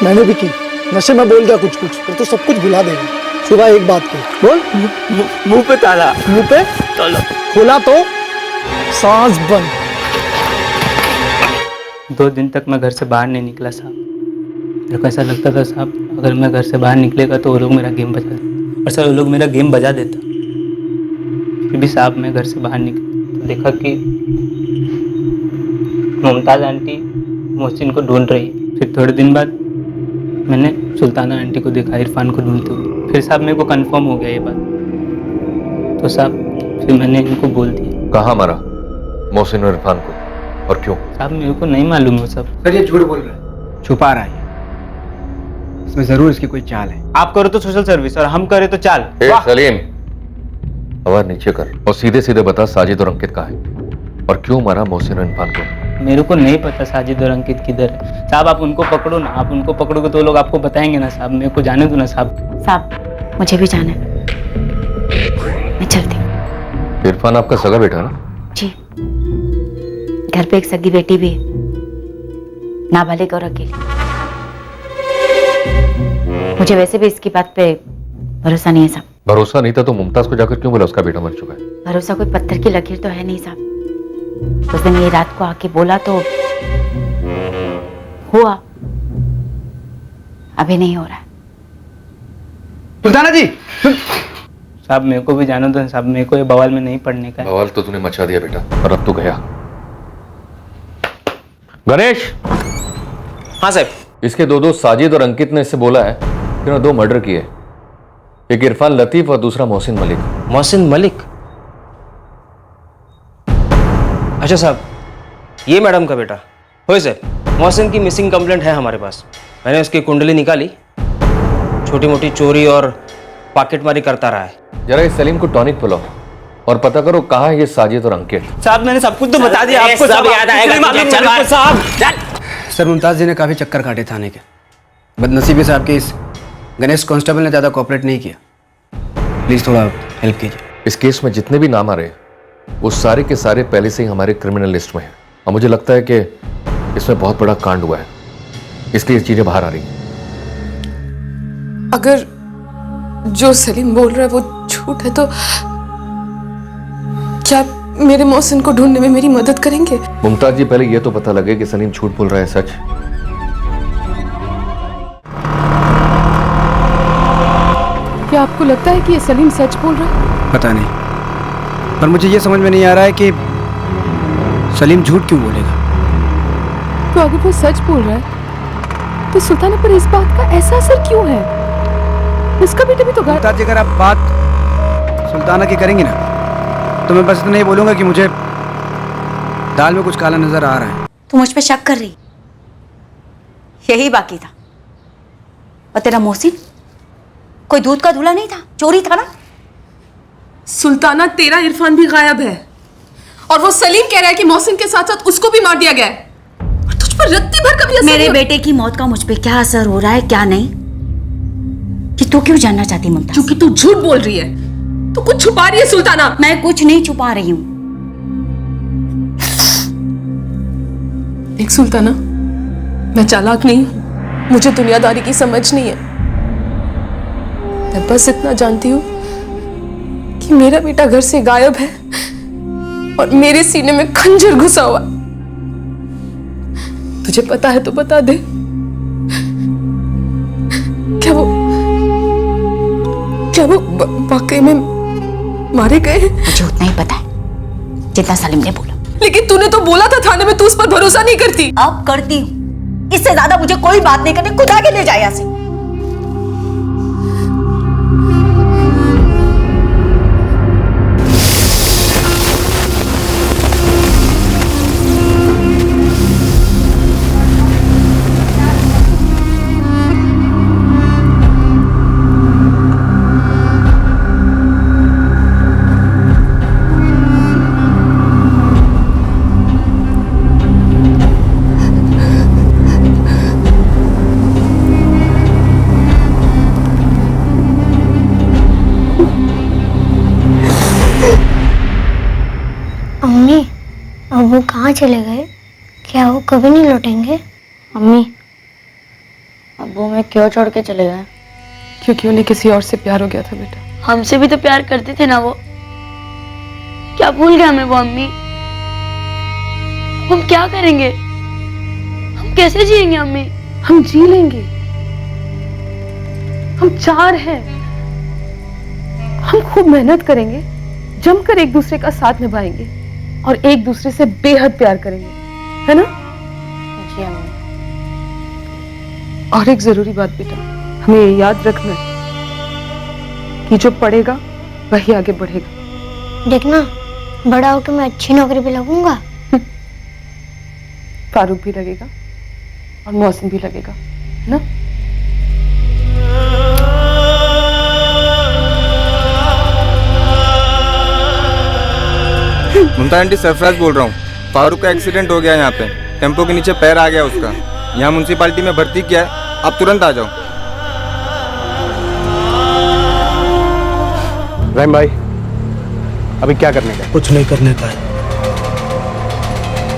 मैंने भी की। नशे में बोल दिया कुछ कुछ, फिर तो सब कुछ भुला देगा। सुबह एक बात की, बोल। मुंह पे ताला। मुंह पे ताला खोला तो सांस बंद। 2 दिन तक मैं घर से बाहर नहीं निकला साहब। मेरे को ऐसा लगता था साहब, अगर मैं घर से बाहर निकलेगा तो वो लोग मेरा गेम बजा देते, और सर वो लोग मेरा गेम बजा देता। फिर भी साहब मैं घर से बाहर निकला तो देखा कि मुमताज़ आंटी मोहसिन को ढूंढ रही है। फिर थोड़े दिन बाद मैंने सुल्ताना आंटी को देखा इरफान को ढूंढते हुए। फिर साहब मेरे को कंफर्म हो गया ये बात, तो साहब फिर मैंने इनको बोल दिया। कहाँ मारा मोहसिन और इरफान को, और क्यों? साहब मेरे को नहीं मालूम वो सब। सर ये झूठ बोल रहा है, छुपा रहा है, इसमें जरूर इसकी कोई चाल है। आप करो तो सोशल सर्विस और हम करे तो चाल। सलीम, आवाज नीचे कर और सीधे सीधे बता साजिद और अंकित कहाँ है, और क्यों मारा मोहसिन और इरफान को? मेरे को नहीं पता साजिद और अंकित किधर है साहब। आप उनको पकड़ो ना, आप उनको पकड़ोगे तो लोग आपको बताएंगे ना साहब। मेरे को जाने दो ना साहब। साहब मुझे भी जाना है, मैं चलती हूँ। इरफान आपका सगा बेटा ना? जी, घर पे एक सगी बेटी भी है, नाबालिग और अकेली। मुझे वैसे भी इसकी बात पे भरोसा नहीं है साहब। भरोसा नहीं था तो मुमताज को जाकर क्यों बोला उसका बेटा मर चुका है? भरोसा कोई पत्थर की लकीर तो है नहीं साहब। उस दिन ये रात को आके बोला तो हुआ, अभी नहीं हो रहा है। सुल्ताना जी साहब मेरे को भी जाना दो साहब, मेरे को ये बवाल में नहीं पड़ने का है। बवाल तो तूने मचा दिया बेटा, और अब तू गया। गणेश। हाँ साहब। इसके 2 दोस्त साजिद और अंकित ने इससे बोला है कि उन्होंने 2 मर्डर किए, एक इरफान लतीफ और दूसरा मोहसिन मलिक। मोहसिन मलिक? अच्छा साहब, ये मैडम का बेटा हो सर। मोहसिन की मिसिंग कंप्लेंट है हमारे पास। मैंने उसकी कुंडली निकाली, छोटी मोटी चोरी और पॉकेटमारी करता रहा है। जरा इस सलीम को टॉनिक पिलाओ और पता करो कहाँ है ये साजिद और अंकित। साहब मैंने सब कुछ तो बता दिया आपको, सब याद आएगा साहब। सर मुमताज जी ने काफी चक्कर काटे थाने के, बदनसीबी से आपके इस गणेश कांस्टेबल ने ज्यादा कोऑपरेट नहीं किया। प्लीज थोड़ा हेल्प कीजिए। इस केस में जितने भी नाम आ रहे हैं वो सारे के सारे पहले से ही हमारे क्रिमिनल लिस्ट में हैं, और मुझे लगता है कि इसमें बहुत बड़ा कांड हुआ है, इसलिए ये चीजें बाहर आ रही हैं। अगर जो सलीम बोल रहा है वो झूठ है तो क्या मेरे मोहसिन को ढूंढने में मेरी मदद करेंगे? मुमताज जी, पहले ये तो पता लगे कि सलीम झूठ बोल रहा है सच। क्या आपको लगता है कि ये सलीम सच बोल रहा है? पता नहीं, पर मुझे ये समझ में नहीं आ रहा है कि सलीम झूठ क्यों बोलेगा। तो अगर वो सच बोल रहा है तो सुल्ताना पर इस बात का ऐसा असर क्यों है? उसका बेटा भी तो मुमताज जी, अगर आप बात सुल्ताना की करेंगी ना तो मैं बस इतना ही बोलूंगा कि मुझे दाल में कुछ काला नजर आ रहा है। तू मुझ पे शक कर रही, यही बाकी था। और तेरा मोहसिन कोई दूध का धुला नहीं था, चोरी था ना? सुल्ताना, तेरा इरफान भी गायब है और वो सलीम कह रहा है कि मोहसिन के साथ साथ उसको भी मार दिया गया है। और तुझ पर रत्ती भर कभी असर मेरे नहीं बेटे की मौत का मुझ पे क्या असर हो रहा है क्या नहीं, कि तू क्यों जानना चाहती मुमताज? क्योंकि तू झूठ बोल रही है, तू कुछ छुपा रही है सुल्ताना। मैं कुछ नहीं छुपा रही हूँ। देख सुल्ताना, मैं चालाक नहीं हूं, मुझे दुनियादारी की समझ नहीं है। मैं बस इतना जानती हूँ कि मेरा बेटा घर से गायब है और मेरे सीने में खंजर घुसा हुआ। तुझे पता है तो बता दे, क्या वो वाकई में मारे गए? मुझे उतना ही पता है जितना सलीम ने बोला। लेकिन तूने तो बोला था थाने में तू उस पर भरोसा नहीं करती। अब करती हूँ, इससे ज्यादा मुझे कोई बात नहीं करनी। खुदा के ले जाए यहाँ से। अम्मी, अब वो कहाँ चले गए? क्या वो कभी नहीं लौटेंगे? अम्मी, अब वो मैं क्यों छोड़ के चले गए? क्योंकि उन्हें किसी और से प्यार हो गया था बेटा। हमसे भी तो प्यार करते थे ना वो। क्या भूल गए हमें वो अम्मी? हम क्या करेंगे? हम कैसे जिएंगे अम्मी? हम जी लेंगे। हम 4 हैं। हम खूब मेहनत करेंगे, जमकर एक दूसरे का साथ निभाएंगे और एक दूसरे से बेहद प्यार करेंगे, है ना? जी अम्मी। और एक जरूरी बात बेटा, हमें ये याद रखना है कि जो पढ़ेगा वही आगे बढ़ेगा। देखना, बड़ा होकर मैं अच्छी नौकरी पे लगूंगा। फारूक भी लगेगा और मौसम भी लगेगा, है ना? मुमताज आंटी, सरफराज बोल रहा हूँ। फारूक का एक्सीडेंट हो गया यहाँ पे, टेम्पो के नीचे पैर आ गया उसका। यहाँ म्यूनसिपालिटी में भर्ती किया है, आप तुरंत आ जाओ। रहीम भाई, अभी क्या करने का? कुछ नहीं करने का है,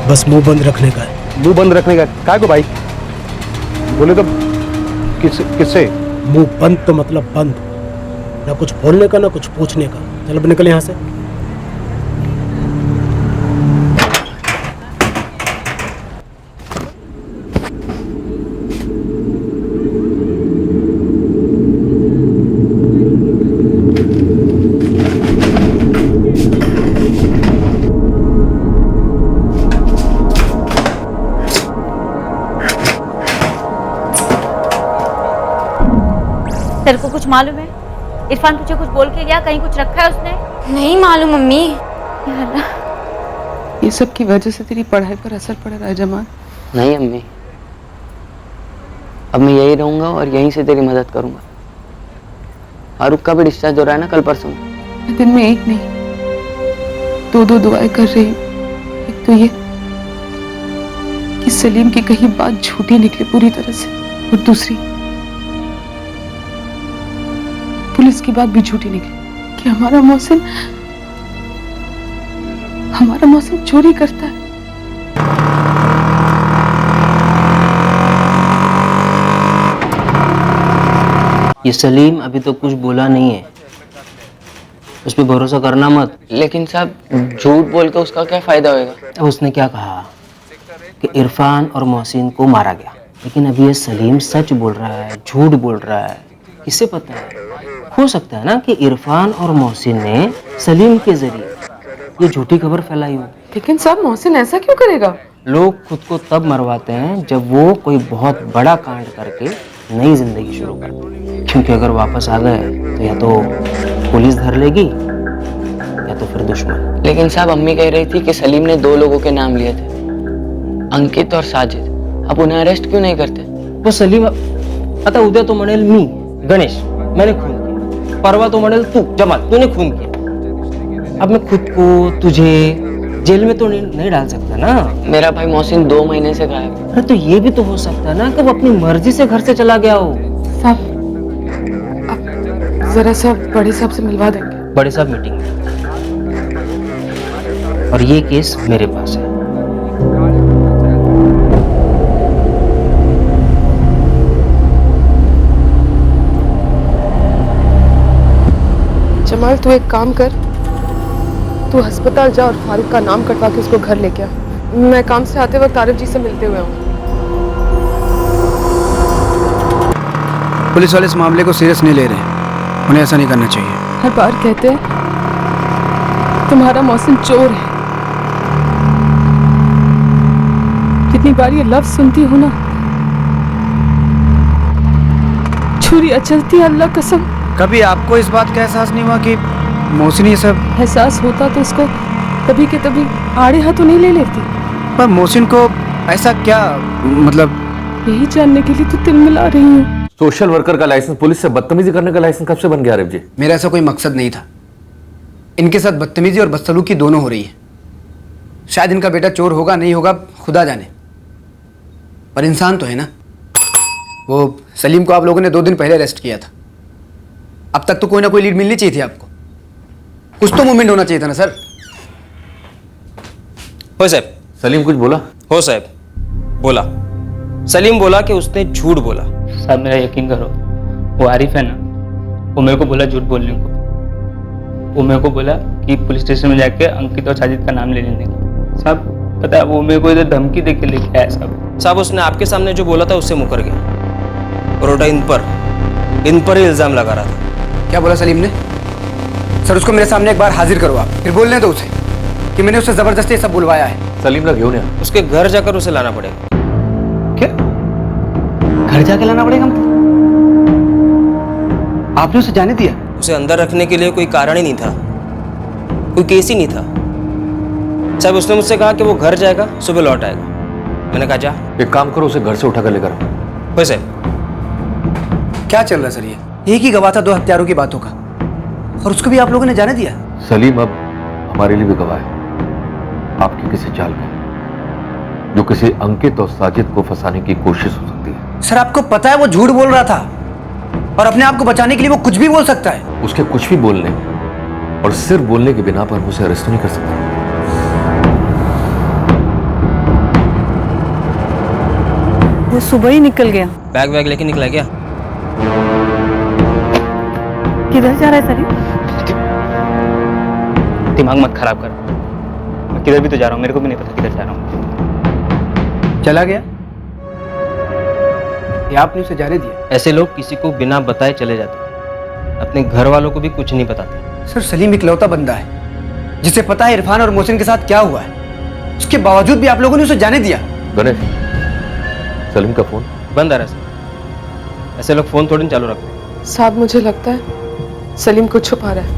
बस मुंह बंद रखने का है। मुंह बंद रखने का? काय को भाई? बोले तो किससे? मुंह बंद तो मतलब बंद, ना कुछ बोलने का ना कुछ पूछने का। चल अब निकल यहाँ से। तेरे को कुछ मालूम है? इरफान तुझे कुछ बोल के गया? कहीं कुछ रखा है उसने? नहीं मालूम मम्मी। ये सब की वजह से तेरी पढ़ाई पर असर पड़ रहा है जमान। नहीं अम्मी, अब मैं यही रहूंगा और यहीं से तेरी मदद करूंगा। फारूक का भी डिस्चार्ज हो रहा है ना कल परसों। मैं दिन में एक नहीं 2 दुआएं कर रही हूँ। एक तो ये कि सलीम की कहीं बात झूठी निकले पूरी तरह से, और दूसरी पुलिस की बात भी झूठी निकली कि हमारा मौसम चोरी करता है। ये सलीम अभी तो कुछ बोला नहीं है, उस पर भरोसा करना मत। लेकिन साहब, झूठ बोल के उसका क्या फायदा होएगा? अब उसने क्या कहा कि इरफान और मोहसिन को मारा गया, लेकिन अभी ये सलीम सच बोल रहा है, झूठ बोल रहा है, किससे पता है? हो सकता है ना कि इरफान और मोहसिन ने सलीम के जरिए ये झूठी खबर फैलाई हो। लेकिन साहब, मोहसिन ऐसा क्यों करेगा? लोग खुद को तब मरवाते हैं जब वो कोई बहुत बड़ा कांड करके नई जिंदगी शुरू करते हैं, क्योंकि अगर वापस आ गए तो या तो पुलिस धर लेगी या तो फिर दुश्मन। लेकिन साहब, अम्मी कह रही थी कि सलीम ने 2 लोगों के नाम लिए थे, अंकित और साजिद। अब उन्हें अरेस्ट क्यों नहीं करते? वो सलीम आता उद्या तो म्हणेल मी गणेश मैंने खून किया, परवा तो म्हणेल तू जमाल तूने खून किया। अब मैं खुद को तुझे जेल में तो नहीं डाल सकता ना। मेरा भाई मोहसिन 2 महीने से गायब है। अरे तो ये भी तो हो सकता है ना कि वो अपनी मर्जी से घर से चला गया हो। साहब, आप जरा सा बड़े साहब से मिलवा देंगे? बड़े साहब मीटिंग में, और ये केस मेरे पास है। जमाल, तू एक काम कर, तू अस्पताल जा और फारूक का नाम कटवा के उसको घर लेके आ। मैं काम से आते वक्त आरिफ जी से मिलते हुए आऊँ। पुलिस वाले इस मामले को सीरियस नहीं ले रहे हैं, उन्हें ऐसा नहीं करना चाहिए। हर बार कहते हैं तुम्हारा मोहसिन चोर है। जितनी बार ये लफ्ज सुनती हूँ ना, छुरी अचलती है, अल्लाह कसम। कभी आपको इस बात का एहसास नहीं हुआ कि मोहसिन ये सब? एहसास होता तो उसको कभी के तभी आड़े हाथों नहीं ले लेती। पर मोहसिन को ऐसा क्या, मतलब? यही जानने के लिए तो तिल मिला रही हूँ। सोशल वर्कर का लाइसेंस पुलिस से बदतमीजी करने का लाइसेंस कब से बन गया आरिफ जी? मेरा ऐसा कोई मकसद नहीं था। इनके साथ बदतमीजी और बदसलूकी दोनों हो रही है। शायद इनका बेटा चोर होगा, नहीं होगा, खुदा जाने, पर इंसान तो है ना। वो सलीम को आप लोगों ने 2 दिन पहले अरेस्ट किया था। अब तक तो कोई ना कोई लीड मिलनी चाहिए थी आपको। कुछ तो मूवमेंट होना चाहिए था ना सर। हो साहब। सलीम कुछ बोला? हो साहब, बोला। सलीम बोला कि उसने झूठ बोला। साहब मेरा यकीन करो, वो आरिफ है ना, वो मेरे को बोला झूठ बोलने को। वो मेरे को बोला कि पुलिस स्टेशन में जाके अंकित और साजिद का नाम ले लेने का। साहब पता है, वो मेरे को इधर धमकी दे के लेके आया साहब। उसने आपके सामने जो बोला था उससे मुकर गया और उल्टा इन पर ही इल्जाम लगा रहा था। क्या बोला सलीम ने? सर उसको मेरे सामने एक बार हाजिर करो आप, फिर बोलने दो उसे कि मैंने उससे जबरदस्ती सब बुलवाया है। सलीम ना घेऊन उसके घर जाकर उसे लाना पड़ेगा। क्या? घर जाके लाना पड़ेगा? आपने उसे जाने दिया? उसे अंदर रखने के लिए कोई कारण ही नहीं था, कोई केस ही नहीं था साहब। उसने मुझसे कहा कि वो घर जाएगा, सुबह लौट आएगा। मैंने कहा जा। एक काम करो, उसे घर से उठाकर लेकर वैसे क्या चल रहा है सर? ये एक ही गवाह था 2 हत्यारों की बातों का, और उसको भी आप लोगों ने जाने दिया? सलीम अब हमारे लिए भी गवाह है आपकी किसी चाल का, जो किसी अंकित और साजिद को फंसाने की कोशिश हो सकती है। सर आपको पता है वो झूठ बोल रहा था, और अपने आप को बचाने के लिए वो कुछ भी बोल सकता है। उसके कुछ भी बोलने और सिर्फ बोलने के बिना पर मुझे अरेस्ट नहीं कर सकता। वो सुबह ही निकल गया। बैग वैग लेके निकला क्या? किधर जा रहा है सलीम? दिमाग मत खराब कर, मैं किधर भी तो जा रहा हूँ, मेरे को भी नहीं पता किधर जा रहा हूँ। चला गया या आपने उसे जाने दिया? ऐसे लोग किसी को बिना बताए चले जाते हैं, अपने घर वालों को भी कुछ नहीं बताते। सर सलीम इकलौता बंदा है जिसे पता है इरफान और मोहसिन के साथ क्या हुआ है, उसके बावजूद भी आप लोगों ने उसे जाने दिया। गणेश, सलीम का फोन बंद आ रहा है। ऐसे लोग फोन थोड़ी चालू रखते हैं। साहब मुझे लगता है सलीम को छुपा रहा है,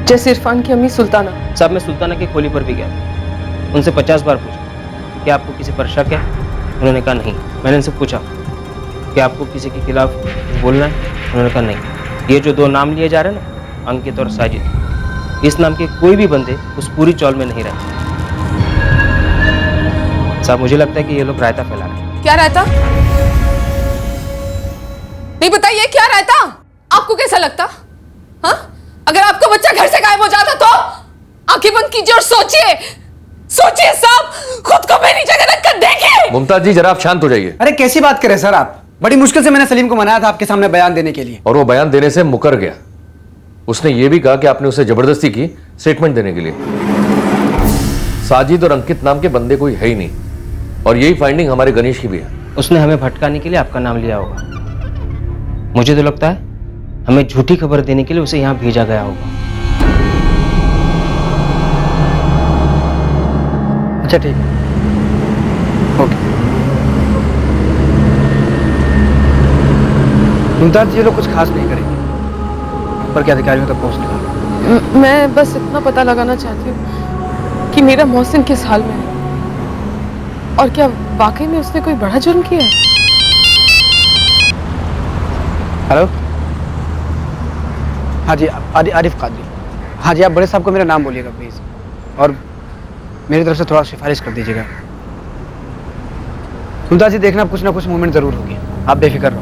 जैसे इरफान की अम्मी सुल्ताना। साहब मैं सुल्ताना की खोली पर भी गया था, उनसे 50 बार पूछा कि आपको किसी पर शक है? उन्होंने कहा नहीं। मैंने उनसे पूछा कि आपको किसी के खिलाफ बोलना है? उन्होंने कहा नहीं। ये जो 2 नाम लिए जा रहे हैं ना, अंकित और साजिद, इस नाम के कोई भी बंदे उस पूरी चौल में नहीं रहते। साहब मुझे लगता है कि ये लोग रायता फैला रहे हैं। क्या रायता? नहीं बताइए क्या रायता? आपको कैसा लगता? हाँ? अगर आपका बच्चा घर से गायब हो जाता तो? आंखें बंद कीजिए और सोचिए, सोचिए साहब, खुद को मेरी जगह रखकर देखिए। मुमताज जी जरा आप शांत हो जाइए। अरे कैसी बात करें सर आप? बड़ी मुश्किल से मैंने सलीम को मनाया था आपके सामने बयान देने के लिए, और वो बयान देने से मुकर गया। उसने ये भी कहा कि आपने उसे जबरदस्ती की स्टेटमेंट देने के लिए। साजिद और अंकित नाम के बंदे कोई है ही नहीं, और यही फाइंडिंग हमारे गणेश की भी है। उसने हमें भटकाने के लिए आपका नाम लिया होगा। मुझे तो लगता है हमें झूठी खबर देने के लिए उसे यहां भेजा गया होगा। अच्छा ठीक है, ओके। मुमताज ये लोग कुछ खास नहीं करेंगे, पर क्या अधिकारियों तक पहुंच निकालो। मैं बस इतना पता लगाना चाहती हूँ कि मेरा मोहसिन किस हाल में है, और क्या वाकई में उसने कोई बड़ा जुर्म किया है? हेलो, हाँ जी, आरिफ कादरी। हाँ जी, आप बड़े साहब को मेरा नाम बोलिएगा प्लीज़, और मेरी तरफ से थोड़ा सिफारिश कर दीजिएगा। मुमताज जी देखना, कुछ ना कुछ मूवमेंट ज़रूर होगी, आप बेफिक्र रहो,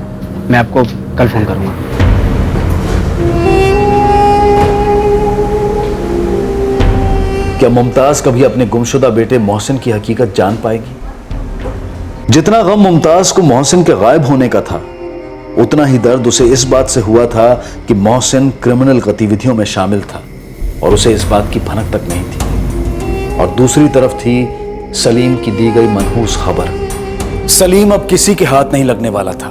मैं आपको कल फ़ोन करूँगा। क्या मुमताज कभी अपने गुमशुदा बेटे मोहसिन की हकीकत जान पाएगी? जितना गम मुमताज को मोहसिन के गायब होने का था, उतना ही दर्द उसे इस बात से हुआ था कि मोहसिन क्रिमिनल गतिविधियों में शामिल था, और उसे इस बात की भनक तक नहीं थी। और दूसरी तरफ थी सलीम की दी गई मनहूस खबर। सलीम अब किसी के हाथ नहीं लगने वाला था।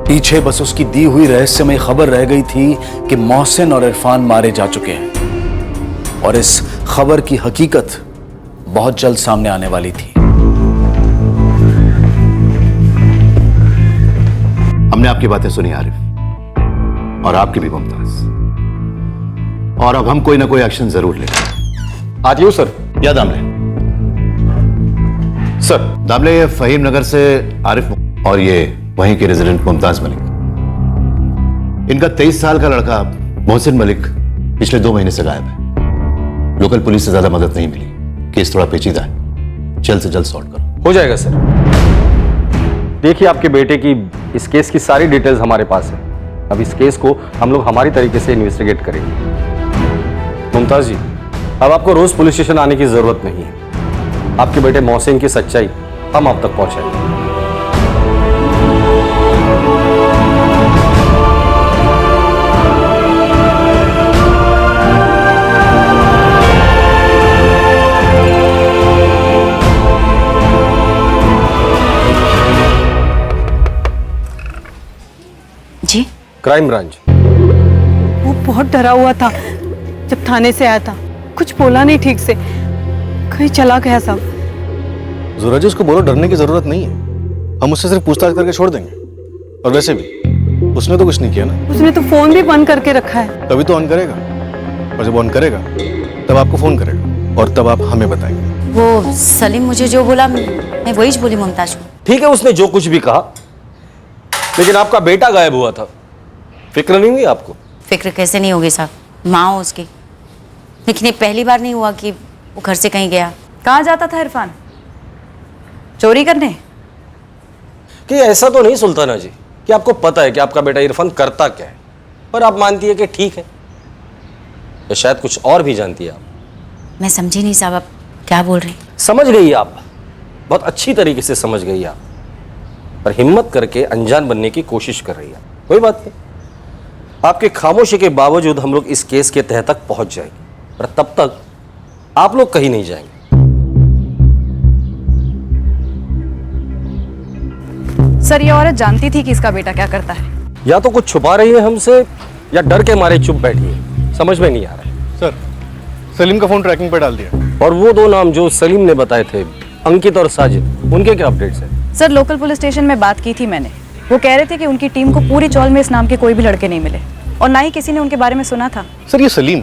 पीछे बस उसकी दी हुई रहस्यमय खबर रह गई थी कि मोहसिन और इरफान मारे जा चुके हैं। और इस खबर की हकीकत बहुत जल्द सामने आने वाली थी। हमने आपकी बातें सुनी आरिफ, और आपकी भी मुमताज, और अब हम कोई ना कोई एक्शन जरूर लेंगे। आती हूँ सर। या दामले सर, दामले ये फहीम नगर से आरिफ और ये वहीं के रेजिडेंट मुमताज मलिक, इनका 23 साल का लड़का मोहसिन मलिक पिछले 2 महीने से गायब है। लोकल पुलिस से ज्यादा मदद नहीं मिली। केस थोड़ा पेचीदा है, जल्द से जल्द सॉर्ट करो। हो जाएगा सर। देखिए, आपके बेटे की इस केस की सारी डिटेल्स हमारे पास है। अब इस केस को हम लोग हमारी तरीके से इन्वेस्टिगेट करेंगे। मुमताज जी, अब आपको रोज पुलिस स्टेशन आने की जरूरत नहीं है। आपके बेटे मोहसिन की सच्चाई हम आप तक पहुंचाएंगे। जी? Crime branch. वो बहुत डरा हुआ था जब थाने से आया था, कुछ बोला नहीं ठीक से, कहीं चला गया सब। जोरा जी, उसको बोलो डरने की जरूरत नहीं है, हम उससे सिर्फ पूछताछ करके छोड़ देंगे। और वैसे भी उसने तो कुछ नहीं किया ना। उसने तो फोन भी बंद करके रखा है। तभी तो ऑन करेगा, और जब ऑन करेगा तब आपको फोन करेगा, और तब आप हमें बताएंगे। वो सलीम मुझे जो बोला मैं वही बोली मुमताज को। ठीक है, उसने जो कुछ भी कहा, लेकिन आपका बेटा गायब हुआ था, फिक्र नहीं हुई आपको? फिक्र कैसे नहीं होगी साहब, माँ हो उसकी। लेकिन ये पहली बार नहीं हुआ कि वो घर से कहीं गया। कहाँ जाता था इरफान? चोरी करने? कि ऐसा तो नहीं सुल्ताना जी कि आपको पता है कि आपका बेटा इरफान करता क्या है, पर आप मानती है कि ठीक है, या शायद कुछ और भी जानती है आप। मैं समझी नहीं साहब, आप क्या बोल रही? समझ गई आप, बहुत अच्छी तरीके से समझ गई आप, पर हिम्मत करके अनजान बनने की कोशिश कर रही है। कोई बात नहीं, आपके खामोशी के बावजूद हम लोग इस केस के तह तक पहुंच जाएंगे, पर तब तक आप लोग कहीं नहीं जाएंगे। सर, ये औरत जानती थी कि इसका बेटा क्या करता है। या तो कुछ छुपा रही है हमसे, या डर के मारे चुप बैठी है, समझ में नहीं आ रहा है। सर, सलीम का फोन ट्रैकिंग पे डाल दिया। और वो 2 नाम जो सलीम ने बताए थे, अंकित और साजिद, उनके क्या अपडेट्स हैं? सर, लोकल पुलिस स्टेशन में बात की थी मैंने। वो कह रहे थे कि उनकी टीम को पूरी चौल में इस नाम के कोई भी लड़के नहीं मिले, और ना ही किसी ने उनके बारे में सुना था। सर, ये सलीम,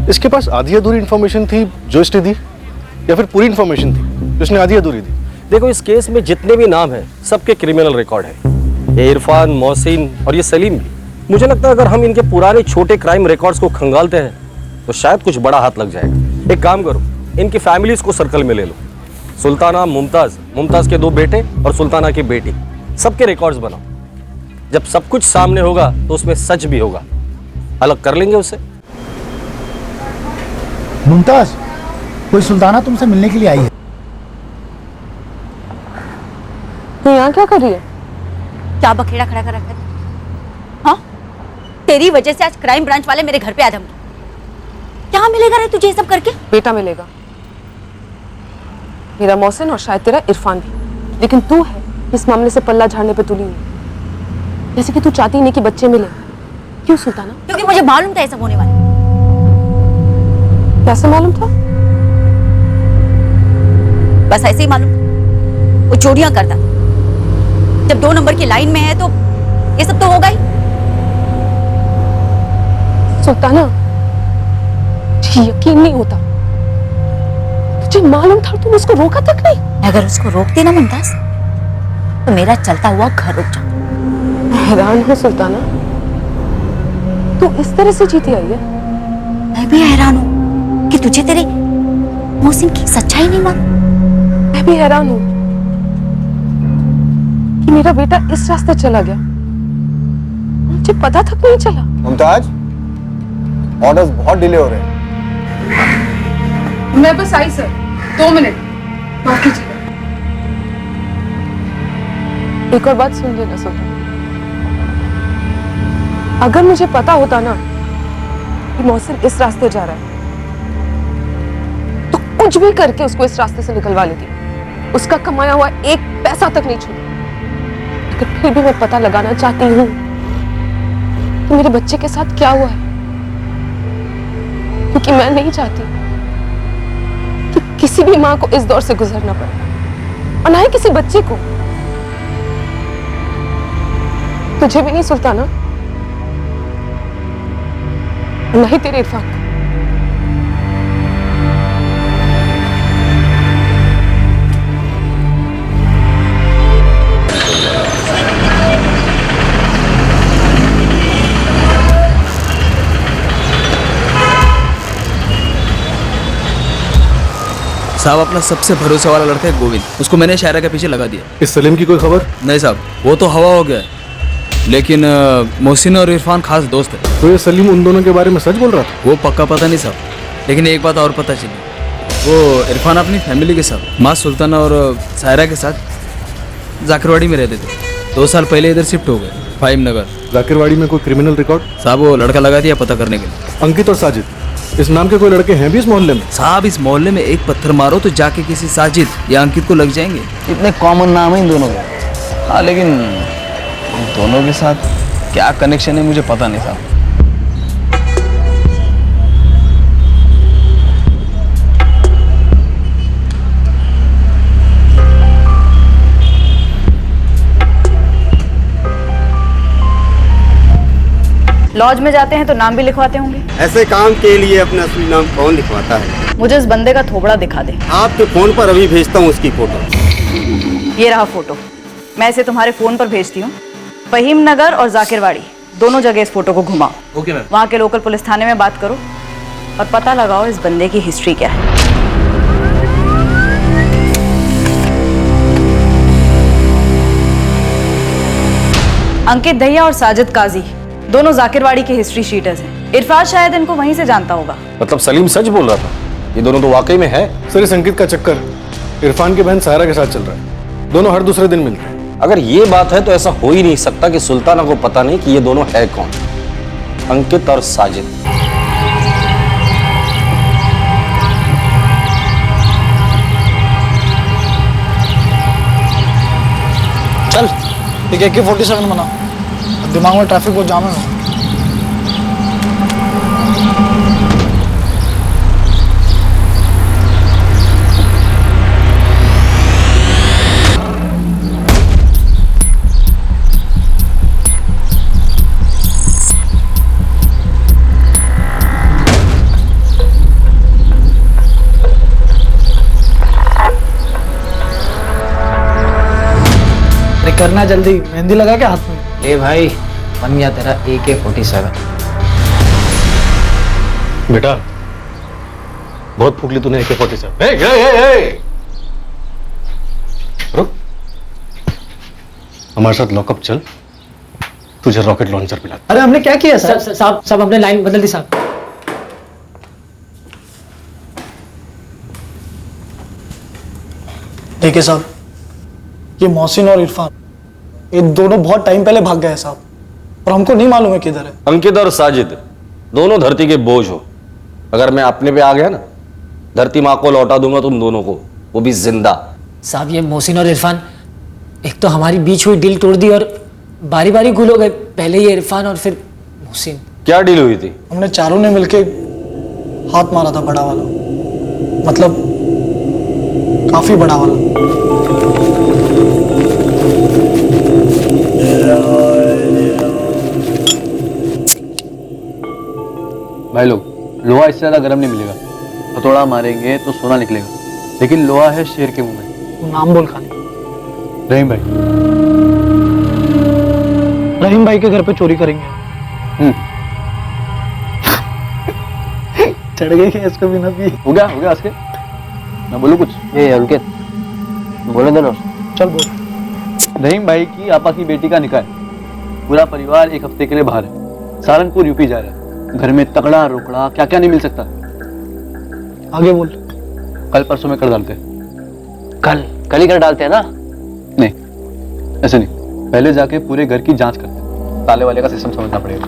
इसके पास आधी अधूरी इन्फॉर्मेशन थी जो इसने दी, या फिर पूरी इन्फॉर्मेशन थी जो इसने आधी अधूरी दी? देखो, इस केस में जितने भी नाम हैं, सबके क्रिमिनल रिकॉर्ड है। ये इरफान, मोहसिन और ये सलीम भी। मुझे लगता है अगर हम इनके पुराने छोटे क्राइम रिकॉर्ड्स को खंगालते हैं तो शायद कुछ बड़ा हाथ लग जाएगा। एक काम करो, इनकी फैमिलीज को सर्कल में ले लो। सुल्ताना, मुमताज, मुमताज के 2 बेटे और सुल्ताना की बेटी, सबके रिकॉर्ड्स बनाओ। जब सब कुछ सामने होगा तो उसमें सच भी होगा, अलग कर लेंगे उसे। मुमताज, कोई सुल्ताना तुमसे मिलने के लिए आई है। तो यहाँ क्या कर रही है? क्या बखेड़ा खड़ा कर रखा है? हाँ, तेरी वजह से आज क्राइम ब्रांच वाले मेरे घर पे आ जाएंगे। क्या मिलेगा रे तुझे ये सब करके? बेटा मिलेगा, मेरा मोहसिन और शायद तेरा इरफान भी। लेकिन तू है इस मामले से पल्ला झाड़ने पे तुली है, जैसे कि तू चाहती नहीं कि बच्चे मिले। क्यों सुल्ताना? क्योंकि मुझे मालूम था ये सब होने वाला। कैसे मालूम था? बस ऐसे ही मालूम। वो चोरियां करता, जब 2 नंबर की लाइन में है तो ये सब तो होगा ही। सुल्ताना, यकीन नहीं होता, तुझे मालूम था, तुम उसको रोका तक नहीं। अगर उसको रोकती ना मुमताज तो मेरा चलता हुआ घर रुक जाता। हैरान हूँ सुल्ताना, तू इस तरह से जीती आई है। मैं भी हैरान हूँ कि तुझे तेरे मोहसिन की सच्चाई नहीं मालूम। मैं भी हैरान हूँ कि मेरा बेटा इस रास्ते चला गया, मुझे पता तक नहीं चला। मुमताज, ऑर्डर्स बहुत डिले हो रहे हैं। मैं बस आई सर, 2 मिनट माफ कीजिएगा। एक और बात सुन लेना सुल्तान, अगर मुझे पता होता ना कि मोहसिन इस रास्ते जा रहा है तो कुछ भी करके उसको इस रास्ते से निकलवा लेती। उसका कमाया हुआ 1 पैसा तक नहीं छूटा। लेकिन फिर भी मैं पता लगाना चाहती हूँ कि मेरे बच्चे के साथ क्या हुआ है, क्योंकि मैं नहीं चाहती कि किसी भी माँ को इस दौर से गुजरना पड़े, और ना ही किसी बच्चे को। तुझे भी नहीं सुल्ताना, और ना ही तेरे इरफान को। साहब अपना सबसे भरोसे वाला लड़का है गोविंद, उसको मैंने शायरा के पीछे लगा दिया। इस सलीम की कोई खबर? नहीं साहब, वो तो हवा हो गया है, लेकिन मोहसिन और इरफान खास दोस्त है। तो ये सलीम उन दोनों के बारे में सच बोल रहा था? वो पक्का पता नहीं साहब, लेकिन एक बात और पता चली, वो इरफान अपनी फैमिली के साथ माँ सुल्ताना और सायरा के साथ जाकिरवाड़ी में रहते थे। 2 साल पहले इधर शिफ्ट हो गए, फहीम नगर। जाकिरवाड़ी में कोई क्रिमिनल रिकॉर्ड? साहब वो लड़का लगा दिया पता करने के लिए। अंकित और साजिद, इस नाम के कोई लड़के हैं भी इस मोहल्ले में? साहब इस मोहल्ले में एक पत्थर मारो तो जाके किसी साजिद या अंकित को लग जाएंगे। इतने कॉमन नाम है इन दोनों के। हाँ, लेकिन दोनों के साथ क्या कनेक्शन है मुझे पता नहीं साहब। लॉज में जाते हैं तो नाम भी लिखवाते होंगे। ऐसे काम के लिए अपना असली नाम कौन लिखवाता है? मुझे इस बंदे का थोबड़ा दिखा दे। आपके फोन पर अभी भेजता हूँ उसकी फोटो। ये रहा फोटो, मैं इसे तुम्हारे फोन पर भेजती हूँ। फहीम नगर और जाकिरवाड़ी दोनों जगह इस फोटो को घुमाओ। Okay ma'am. वहाँ के लोकल पुलिस थाने में बात करो और पता लगाओ इस बंदे की हिस्ट्री क्या है। अंकित दहिया और साजिद काजी दोनों जाकिरवाड़ी के हिस्ट्री शीटर्स हैं। इरफान शायद इनको वहीं से जानता होगा। मतलब सलीम सच बोल रहा था? ये दोनों तो वाकई में है। सर इस अंकित का चक्कर इरफान की बहन सायरा के साथ चल रहा है, दोनों हर दूसरे दिन मिलते हैं। अगर ये बात है तो ऐसा हो ही नहीं सकता कि सुल्ताना को पता नहीं कि ये दोनों है कौन, अंकित और साजिद। चल एक AK-47 बना, दिमाग में ट्रैफिक बहुत जाम है। करना जल्दी, मेहंदी लगा के हाथ में। ए भाई बन गया तेरा AK-47। बेटा बहुत फूक ली तूने AK-47। रुक, हमारे साथ लॉकअप चल, तुझे रॉकेट लॉन्चर पिला। अरे हमने क्या किया सर? साहब अपने लाइन बदल दी साहब। देखिए साहब, ये मोहसिन और इरफान ये दोनों बहुत टाइम पहले भाग गए साहब, और हमको नहीं मालूम है किधर है। अंकित और साजिद दोनों धरती के बोझ हो। अगर मैं अपने पे आ गया ना, धरती माँ को लौटा दूंगा तुम दोनों को, वो भी जिंदा। साहब ये मोहसिन और इरफान एक तो हमारी बीच हुई डील तोड़ दी और बारी बारी गुल हो गए, पहले ये इरफान और फिर मोहसिन। क्या डील हुई थी? हमने चारों ने मिलके हाथ मारा था, बड़ा वाला, मतलब काफी बड़ा वाला। भाई लोग, लोहा इससे ज्यादा गर्म नहीं मिलेगा। हथौड़ा मारेंगे तो सोना निकलेगा, लेकिन लोहा है शेर के मुंह में। नाम बोल खाली। रहीम भाई। रहीम भाई के घर पे चोरी करेंगे। चढ़ गई है इसको बिना भी। हो गया हंस के। मैं बोलूं कुछ? ये अंकित बोले दोनों। चल बोल। रहीम भाई की आपा की बेटी का निकाह है, पूरा परिवार 1 हफ्ते के लिए बाहर है, सहारनपुर यूपी जा रहा है। घर में तगड़ा रोकड़ा क्या क्या नहीं मिल सकता। आगे बोल। कल परसों में कर डालते हैं। कल ही कर डालते हैं ना? नहीं, ऐसे नहीं, पहले जाके पूरे घर की जांच करते हैं। ताले वाले का सिस्टम समझना पड़ेगा।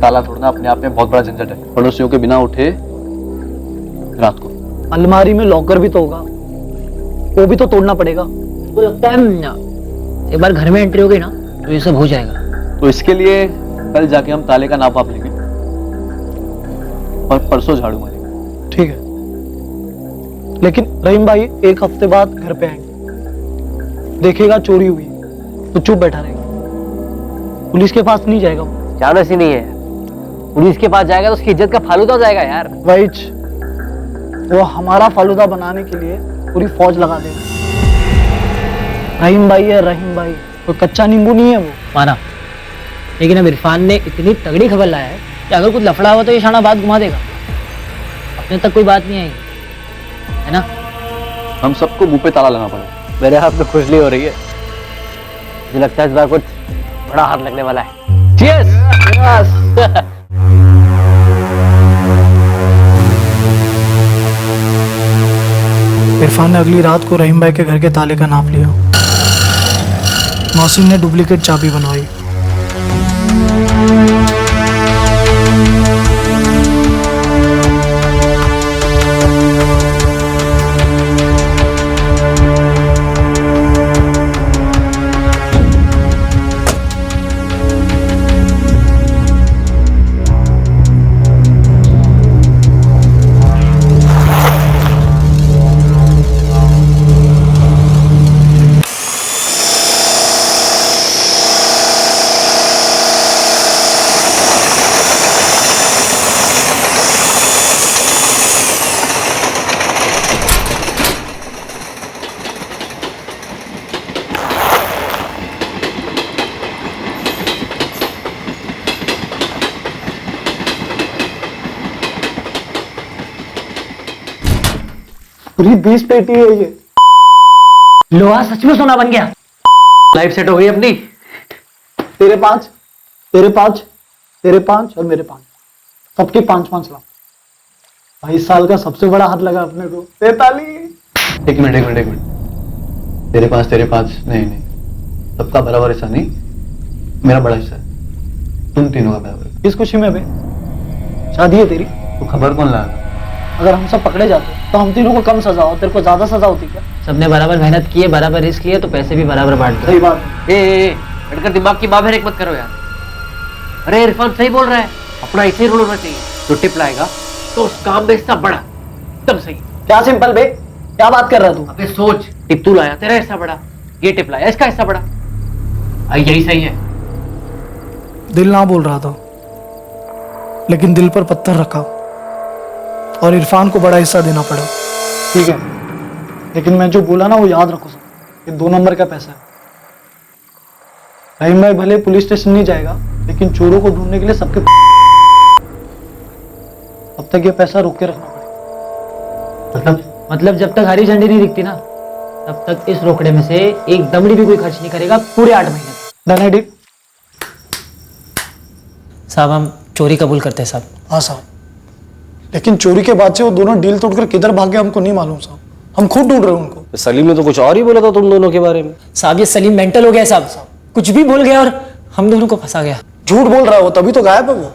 ताला तोड़ना अपने आप में बहुत बड़ा झंझट है। पड़ोसियों के बिना उठे रात को। अलमारी में लॉकर भी तो होगा, वो भी तो तोड़ना पड़ेगा। वो लगता है एक बार घर में एंट्री हो गई ना तो ये सब हो जाएगा। तो इसके लिए कल जाके हम ताले का नाप आप लेंगे। और परसों झाड़ू मारेगा। ठीक है, लेकिन रहीम भाई 1 हफ्ते बाद घर पे आएंगे, देखेगा चोरी हुई तो चुप बैठा रहेगा, पुलिस के पास नहीं जाएगा वो। चांस ही नहीं है, पुलिस के पास जाएगा तो उसकी इज्जत का फालूदा हो जाएगा यार। वाइच, वो हमारा फालूदा बनाने के लिए पूरी फौज लगा देगा। रहीम भाई है रहीम भाई, कोई कच्चा नींबू नहीं है वो। माना, लेकिन अब इरफान ने इतनी तगड़ी खबर लाया है कि अगर कुछ लफड़ा हुआ तो ये शाना बात घुमा देगा, अपने तक कोई बात नहीं आएगी, है ना? हम सबको मुंह पे ताला लगा पड़ा। मेरे हाथ में खुजली हो रही है, मुझे लगता है इस बार कुछ बड़ा हाथ लगने वाला है। Cheers! इरफान ने अगली रात को रहीम भाई के घर के ताले का नाप लिया। मौसिन ने डुप्लीकेट चाबी बनवाई। पूरी 20 पेटी है ये। लोहा सच में सोना बन गया। लाइफ सेट हो गई अपनी। तेरे 5, तेरे 5, तेरे 5 और मेरे 5, सबके 5-5 लाख। 22 साल का सबसे बड़ा हाथ लगा अपने को। 43। एक मिनट। तेरे पास नहीं, सबका बराबर हिस्सा नहीं, मेरा बड़ा हिस्सा है, तुम तीनों का बराबर। किस खुशी में बे? शादी है तेरी। तो खबर कौन लाया? अगर हम सब पकड़े जाते तो हम तीनों को कम सजा हो, तेरे को ज्यादा सजा होती क्या? सबने बराबर मेहनत की है, बराबर रिस्क किए, तो पैसे भी बराबर बांट दो। सही बात। हटकर दिमाग की बाबेर एक मत करो यार। अरे इरफान सही बोल रहा है, अपना ऐसे ही रूल होना चाहिए। जो टिप लाएगा तो उस काम में हिस्सा बड़ा, एकदम सही। क्या सिंपल बे, क्या बात कर रहा तू? अबे सोच, टिप तू लाया, तेरा हिस्सा बड़ा, ये टिप लाया, इसका हिस्सा बड़ा। यही सही है। दिल ना बोल रहा था, लेकिन दिल पर पत्थर रखा और इरफान को बड़ा हिस्सा देना पड़ा। ठीक है, लेकिन मैं जो बोला ना वो याद रखो सब, ये 2 नंबर का पैसा है। रहीम भाई भले पुलिस स्टेशन नहीं जाएगा, लेकिन चोरों को ढूंढने के लिए सबके अब तक ये पैसा रोक के रखना पड़ेगा। मतलब जब तक हरी झंडी नहीं दिखती ना, तब तक इस रोकड़े में से एक दमड़ी भी कोई खर्च नहीं करेगा पूरे 8 महीने। डन है डील? साहब हम चोरी कबूल करते हैं साहब। हाँ साहब, लेकिन चोरी के बाद से वो दोनों डील तोड़कर किधर भागे हमको नहीं मालूम साहब, हम खुद ढूंढ रहे हैं उनको। सलीम ने तो कुछ और ही बोला था तुम दोनों के बारे में। साहब ये सलीम मेंटल हो गया साहब, कुछ भी बोल गया और हम दोनों को फंसा गया। झूठ बोल रहा है वो, तभी तो गायब है वो।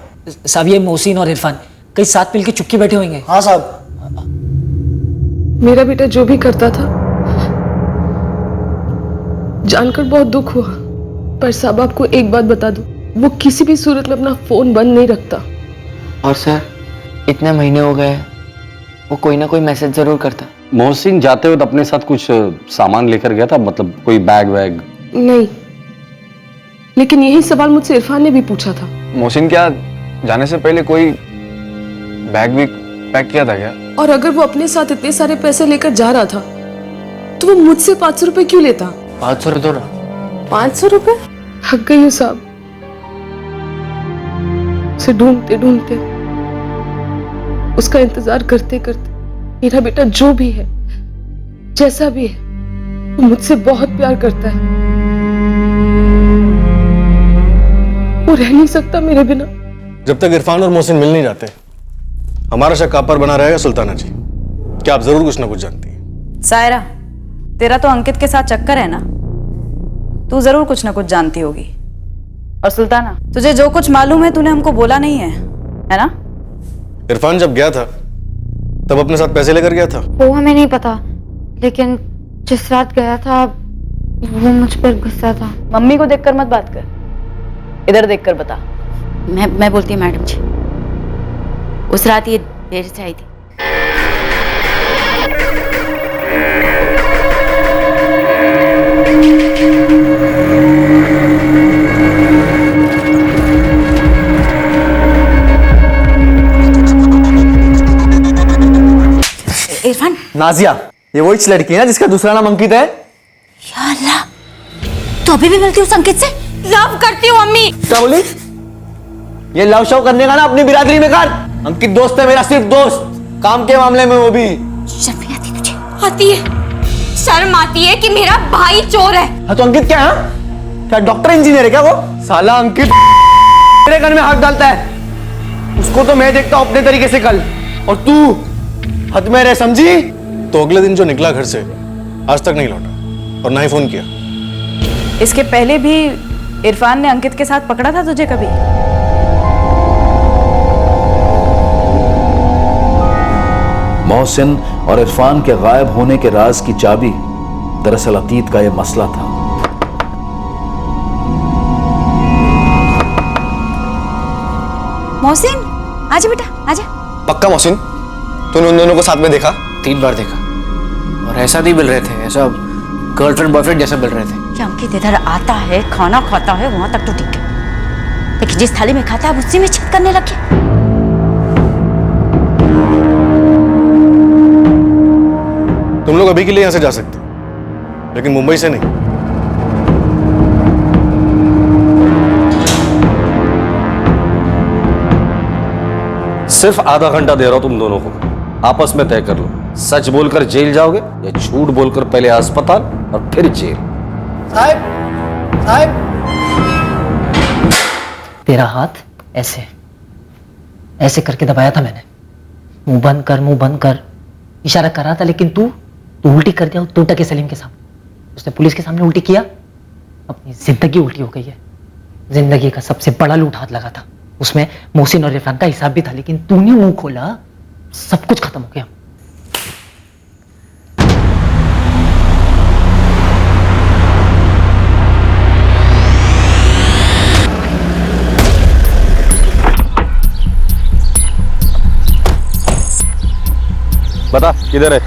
साहब ये मोहसिन और इरफान कहीं साथ मिलकर चुपके बैठे होंगे। हाँ साहब। मेरा बेटा जो भी करता था जानकर बहुत दुख हुआ, पर साहब आपको एक बात बता दूं, वो किसी भी सूरत में अपना फोन बंद नहीं रखता। और सर इतने महीने हो गए, वो कोई ना कोई मैसेज जरूर करता। मोहसिन जाते हुए अपने साथ कुछ सामान लेकर गया था, मतलब कोई बैग वैग? नहीं, लेकिन यही सवाल मुझसे इरफान ने भी पूछा था। मोहसिन क्या जाने से पहले कोई बैग भी पैक किया था क्या? और अगर वो अपने साथ इतने सारे पैसे लेकर जा रहा था तो वो मुझसे 500 रुपए क्यों लेता? 500 रुपये दो ना। 500 रुपए? थक गई हूँ साहब, उसे ढूंढते ढूंढते, उसका इंतजार करते करते। मेरा बेटा जो भी है, जैसा भी है, वो मुझसे बहुत प्यार करता है। वो रह नहीं सकता मेरे बिना। जब तक इरफान और मोहसिन मिल नहीं जाते, हमारा शक आप पर बना रहेगा सुल्ताना जी। क्या आप जरूर कुछ ना कुछ जानती हैं? सायरा, तेरा तो अंकित के साथ चक्कर है ना, तू जरूर कुछ ना कुछ जानती होगी। और सुल्ताना, तुझे जो कुछ मालूम है तूने हमको बोला नहीं है ना? इरफान जब गया था तब अपने साथ पैसे लेकर गया था? वो हमें नहीं पता, लेकिन जिस रात गया था वो मुझ पर गुस्सा था। मम्मी को देखकर मत बात कर, इधर देखकर बता। मैं बोलती हूँ मैडम जी। उस रात ये देर से आई थी। इरफान, नाजिया, ये वही लड़की है ना जिसका दूसरा नाम अंकित है? या अल्लाह, तो अभी भी मिलती हूँ संकेत से? लव करती हूँ अम्मी। क्या बोली? ये लव शव करने का ना अपनी बिरादरी में कर। अंकित दोस्त है मेरा, सिर्फ दोस्त, काम के मामले में वो भी। शर्म नहीं आती तुझे? आती है, शर्म आती है कि मेरा भाई चोर है। हाँ तो अंकित क्या है? क्या डॉक्टर इंजीनियर है क्या वो? साला अंकित मेरे घर में हाथ डालता है। उसको तो मैं देखता हूँ अपने तरीके से कल, और तू हद में रह, समझी? तो अगले दिन जो निकला घर से आज तक नहीं लौटा और ना ही फोन किया। इसके पहले भी इरफान ने अंकित के साथ पकड़ा था तुझे कभी? मोहसिन और इरफान के गायब होने के राज की चाबी दरअसल अतीत का यह मसला था। मोहसिन, आजा बेटा, आजा। पक्का मोहसिन, तूने उन दोनों को साथ में देखा? 3 बार देखा, और ऐसा नहीं मिल रहे थे, ऐसा गर्लफ्रेंड बॉयफ्रेंड जैसा मिल रहे थे। कि अंकित इधर आता है, खाना खाता है, वहां तक तो ठीक है, लेकिन जिस थाली में खाता है उसी में छेद करने लगे। तुम लोग अभी के लिए यहां से जा सकते, लेकिन मुंबई से नहीं। सिर्फ आधा घंटा दे रहा हूं तुम दोनों को, आपस में तय कर लो, सच बोलकर जेल जाओगे या झूठ बोलकर पहले अस्पताल और फिर जेल। साहब, साहब, तेरा हाथ ऐसे ऐसे करके दबाया था मैंने। मुंह बंद कर, मुंह बंद कर, इशारा कर रहा था, लेकिन तू उल्टी कर दिया। तू टके सलीम के सामने, उसने पुलिस के सामने उल्टी किया। अपनी जिंदगी उल्टी हो गई है। जिंदगी का सबसे बड़ा लूट हाथ लगा था, उसमें मोहसिन और इरफान का हिसाब भी था, लेकिन तूने मुंह खोला, सब कुछ खत्म हो गया। बता किधर है?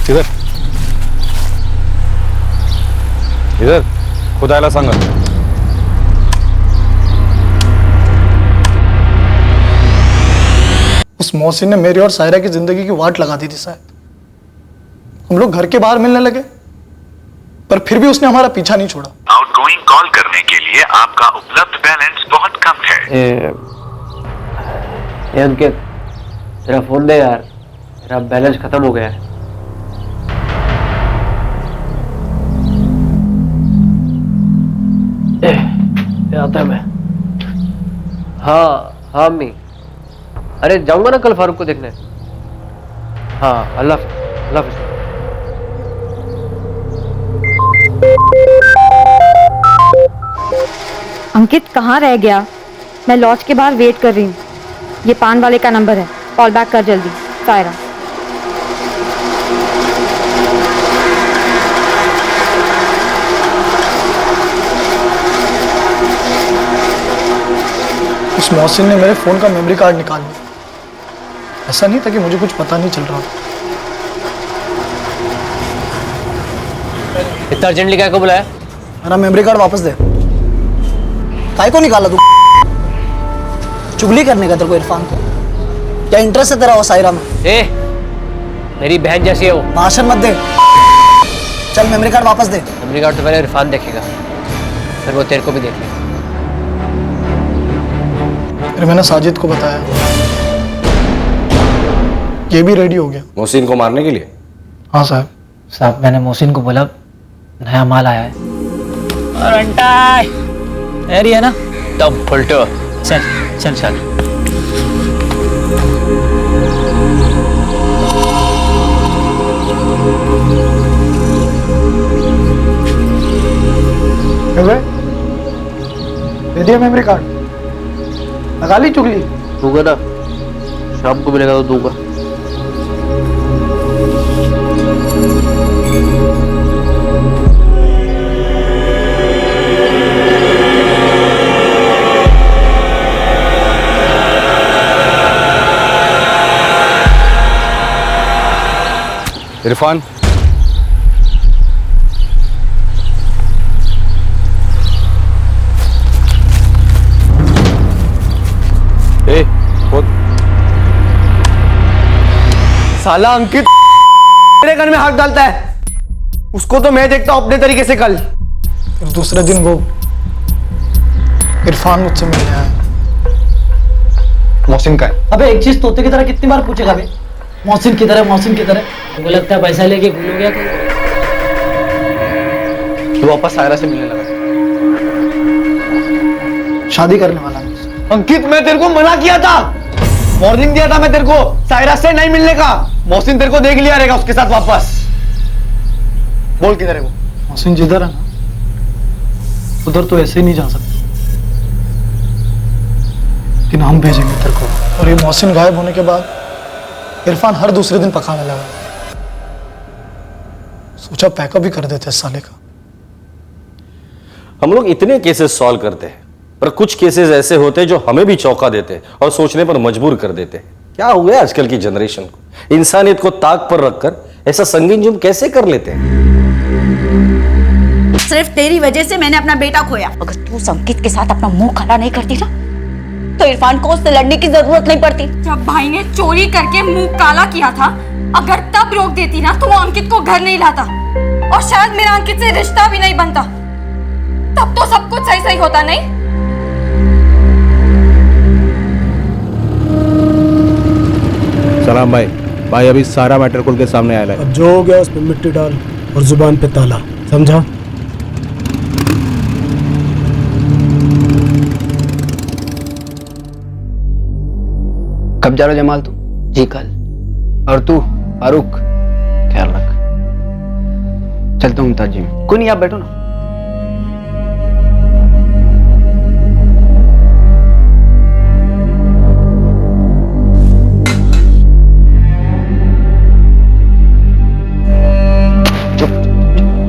किधर? इधर खुदायला सांगा। उस मोहसिन ने मेरी और सायरा की जिंदगी की वाट लगा दी थी शायद। हम लोग घर के बाहर मिलने लगे, पर फिर भी उसने हमारा पीछा नहीं छोड़ा। आउटगोइंग कॉल करने के लिए आपका उपलब्ध बैलेंस बहुत कम है। ये अंकित, तेरा फोन दे यार, मेरा बैलेंस खत्म हो गया है। आता है मैं। हाँ हाँ अम्मी, अरे जाऊंगा ना कल फारूक को देखने। हाँ, अल्लाह हाफिज़। अंकित कहाँ रह गया? मैं लॉज के बाहर वेट कर रही हूँ। ये पान वाले का नंबर है, कॉल बैक कर जल्दी। सायरा। उस मोहसिन ने मेरे फोन का मेमोरी कार्ड निकाल लिया। ऐसा नहीं था कि मुझे कुछ पता नहीं चल रहा था। इतना अर्जेंटली क्या को बुलाया? मेरा मेमोरी कार्ड वापस दे। काय को निकाला तू? चुगली करने का तेरे को इरफान को? क्या इंटरेस्ट है तेरा वो सायरा में? ए, मेरी बहन जैसी है वो। भाषण मत दे, चल मेमोरी कार्ड वापस दे। मेमोरी कार्ड तो पहले इरफान देखेगा, फिर वो तेरे को भी देखेगा। फिर मैंने साजिद को बताया, ये भी रेडी हो गया। मोहसिन को मारने के लिए? हाँ साहब। साहब मैंने मोहसिन को बोला नया माल आया है। और अंटाई एरी है ना, तब पलटो। चल चल चल। दे दिया मेमोरी कार्ड, लगा ली चुगली। दूंगा ना, शाम को मिलेगा तो दूंगा। इरफान, ए, साला अंकित मेरे घर में हाथ डालता है, उसको तो मैं देखता हूं अपने तरीके से। कल फिर दूसरे दिन वो इरफान मुझसे मिलने आया। मोहसिन का है? अबे एक चीज तोते की तरह कितनी बार पूछेगा बे? मोहसिन किधर है, मोहसिन किधर है? मुझे लगता है पैसा लेके भूल हो गया तो वापस सायरा से मिलने लगा। शादी करने वाला है। अंकित, मैं तेरे को मना किया था, वार्निंग दिया था मैं तेरे को सायरा से नहीं मिलने का। मोहसिन तेरे को देख लिया रहेगा उसके साथ वापस। बोल किधर है वो? मोहसिन जिधर है ना, उधर तो ऐसे ही नहीं जा सकते, लेकिन हम भेजेंगे तेरे को। और ये मोहसिन गायब होने के बाद इरफान हर दूसरे दिन पकाने लगा। सोचा पैकअप भी कर देते इस साले का। हम लोग इतने केसेस सॉल्व करते हैं, पर कुछ केसेस ऐसे होते हैं जो हमें भी चौंका देते हैं और सोचने पर मजबूर कर देते हैं। क्या हो गया आजकल की जनरेशन को? इंसानियत को ताक पर रखकर ऐसा संगीन जुर्म कैसे कर लेते हैं? सिर्फ तेरी वजह से मैंने अपना बेटा खोया। अगर तू संकित के साथ अपना मुंह काला नहीं करती ना, तो इरफान को उससे लड़ने की जरूरत नहीं पड़ती। जब भाई ने चोरी करके मुंह काला किया था, अगर तब रोक देती ना, तो वो अंकित को घर नहीं लाता और शायद मेरा अंकित से रिश्ता भी नहीं बनता। तब तो सब कुछ सही सही होता नहीं? सलाम भाई। भाई अभी सारा मैटर खुल के सामने आया है। अब जो हो गया उस पे मिट्टी डाल और जुबान पे ताला, समझा? कब जा रहा जमाल तू? जी कल। और तू फारूक, ख्याल रख। चलता हूँ मुमताज जी में। कोई नहीं, आप बैठो ना।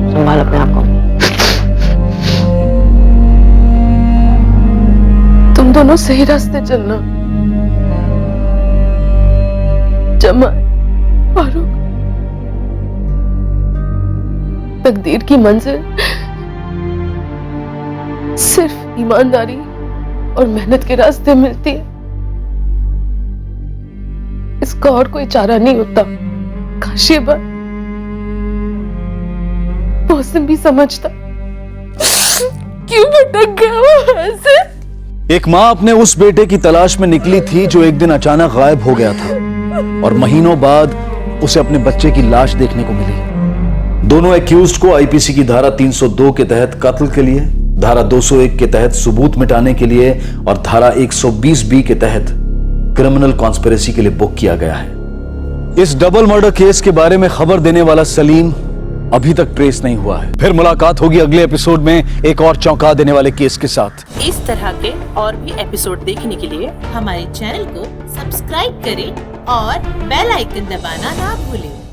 संभाल अपने आप को। तुम दोनों सही रास्ते चलना। जमाल, फारूक, तकदीर की मंजिल सिर्फ ईमानदारी और मेहनत के रास्ते मिलती है। इसका और कोई चारा नहीं होता। काश ये बात मौसम भी समझता। क्यों भटक गया वो ऐसे? एक माँ अपने उस बेटे की तलाश में निकली थी जो एक दिन अचानक गायब हो गया था और महीनों बाद उसे अपने बच्चे की लाश देखने को मिली। दोनों एक्यूज्ड को आईपीसी की धारा 302 के तहत कत्ल के लिए, धारा 201 के तहत सबूत मिटाने के लिए और धारा 120B के तहत क्रिमिनल कॉन्स्पिरेसी के लिए बुक किया गया है। इस डबल मर्डर केस के बारे में खबर देने वाला सलीम अभी तक ट्रेस नहीं हुआ है। फिर मुलाकात होगी अगले एपिसोड में एक और चौंका देने वाले केस के साथ। इस तरह के और भी एपिसोड देखने के लिए हमारे चैनल को सब्सक्राइब करें और बेल आइकन दबाना ना भूलें।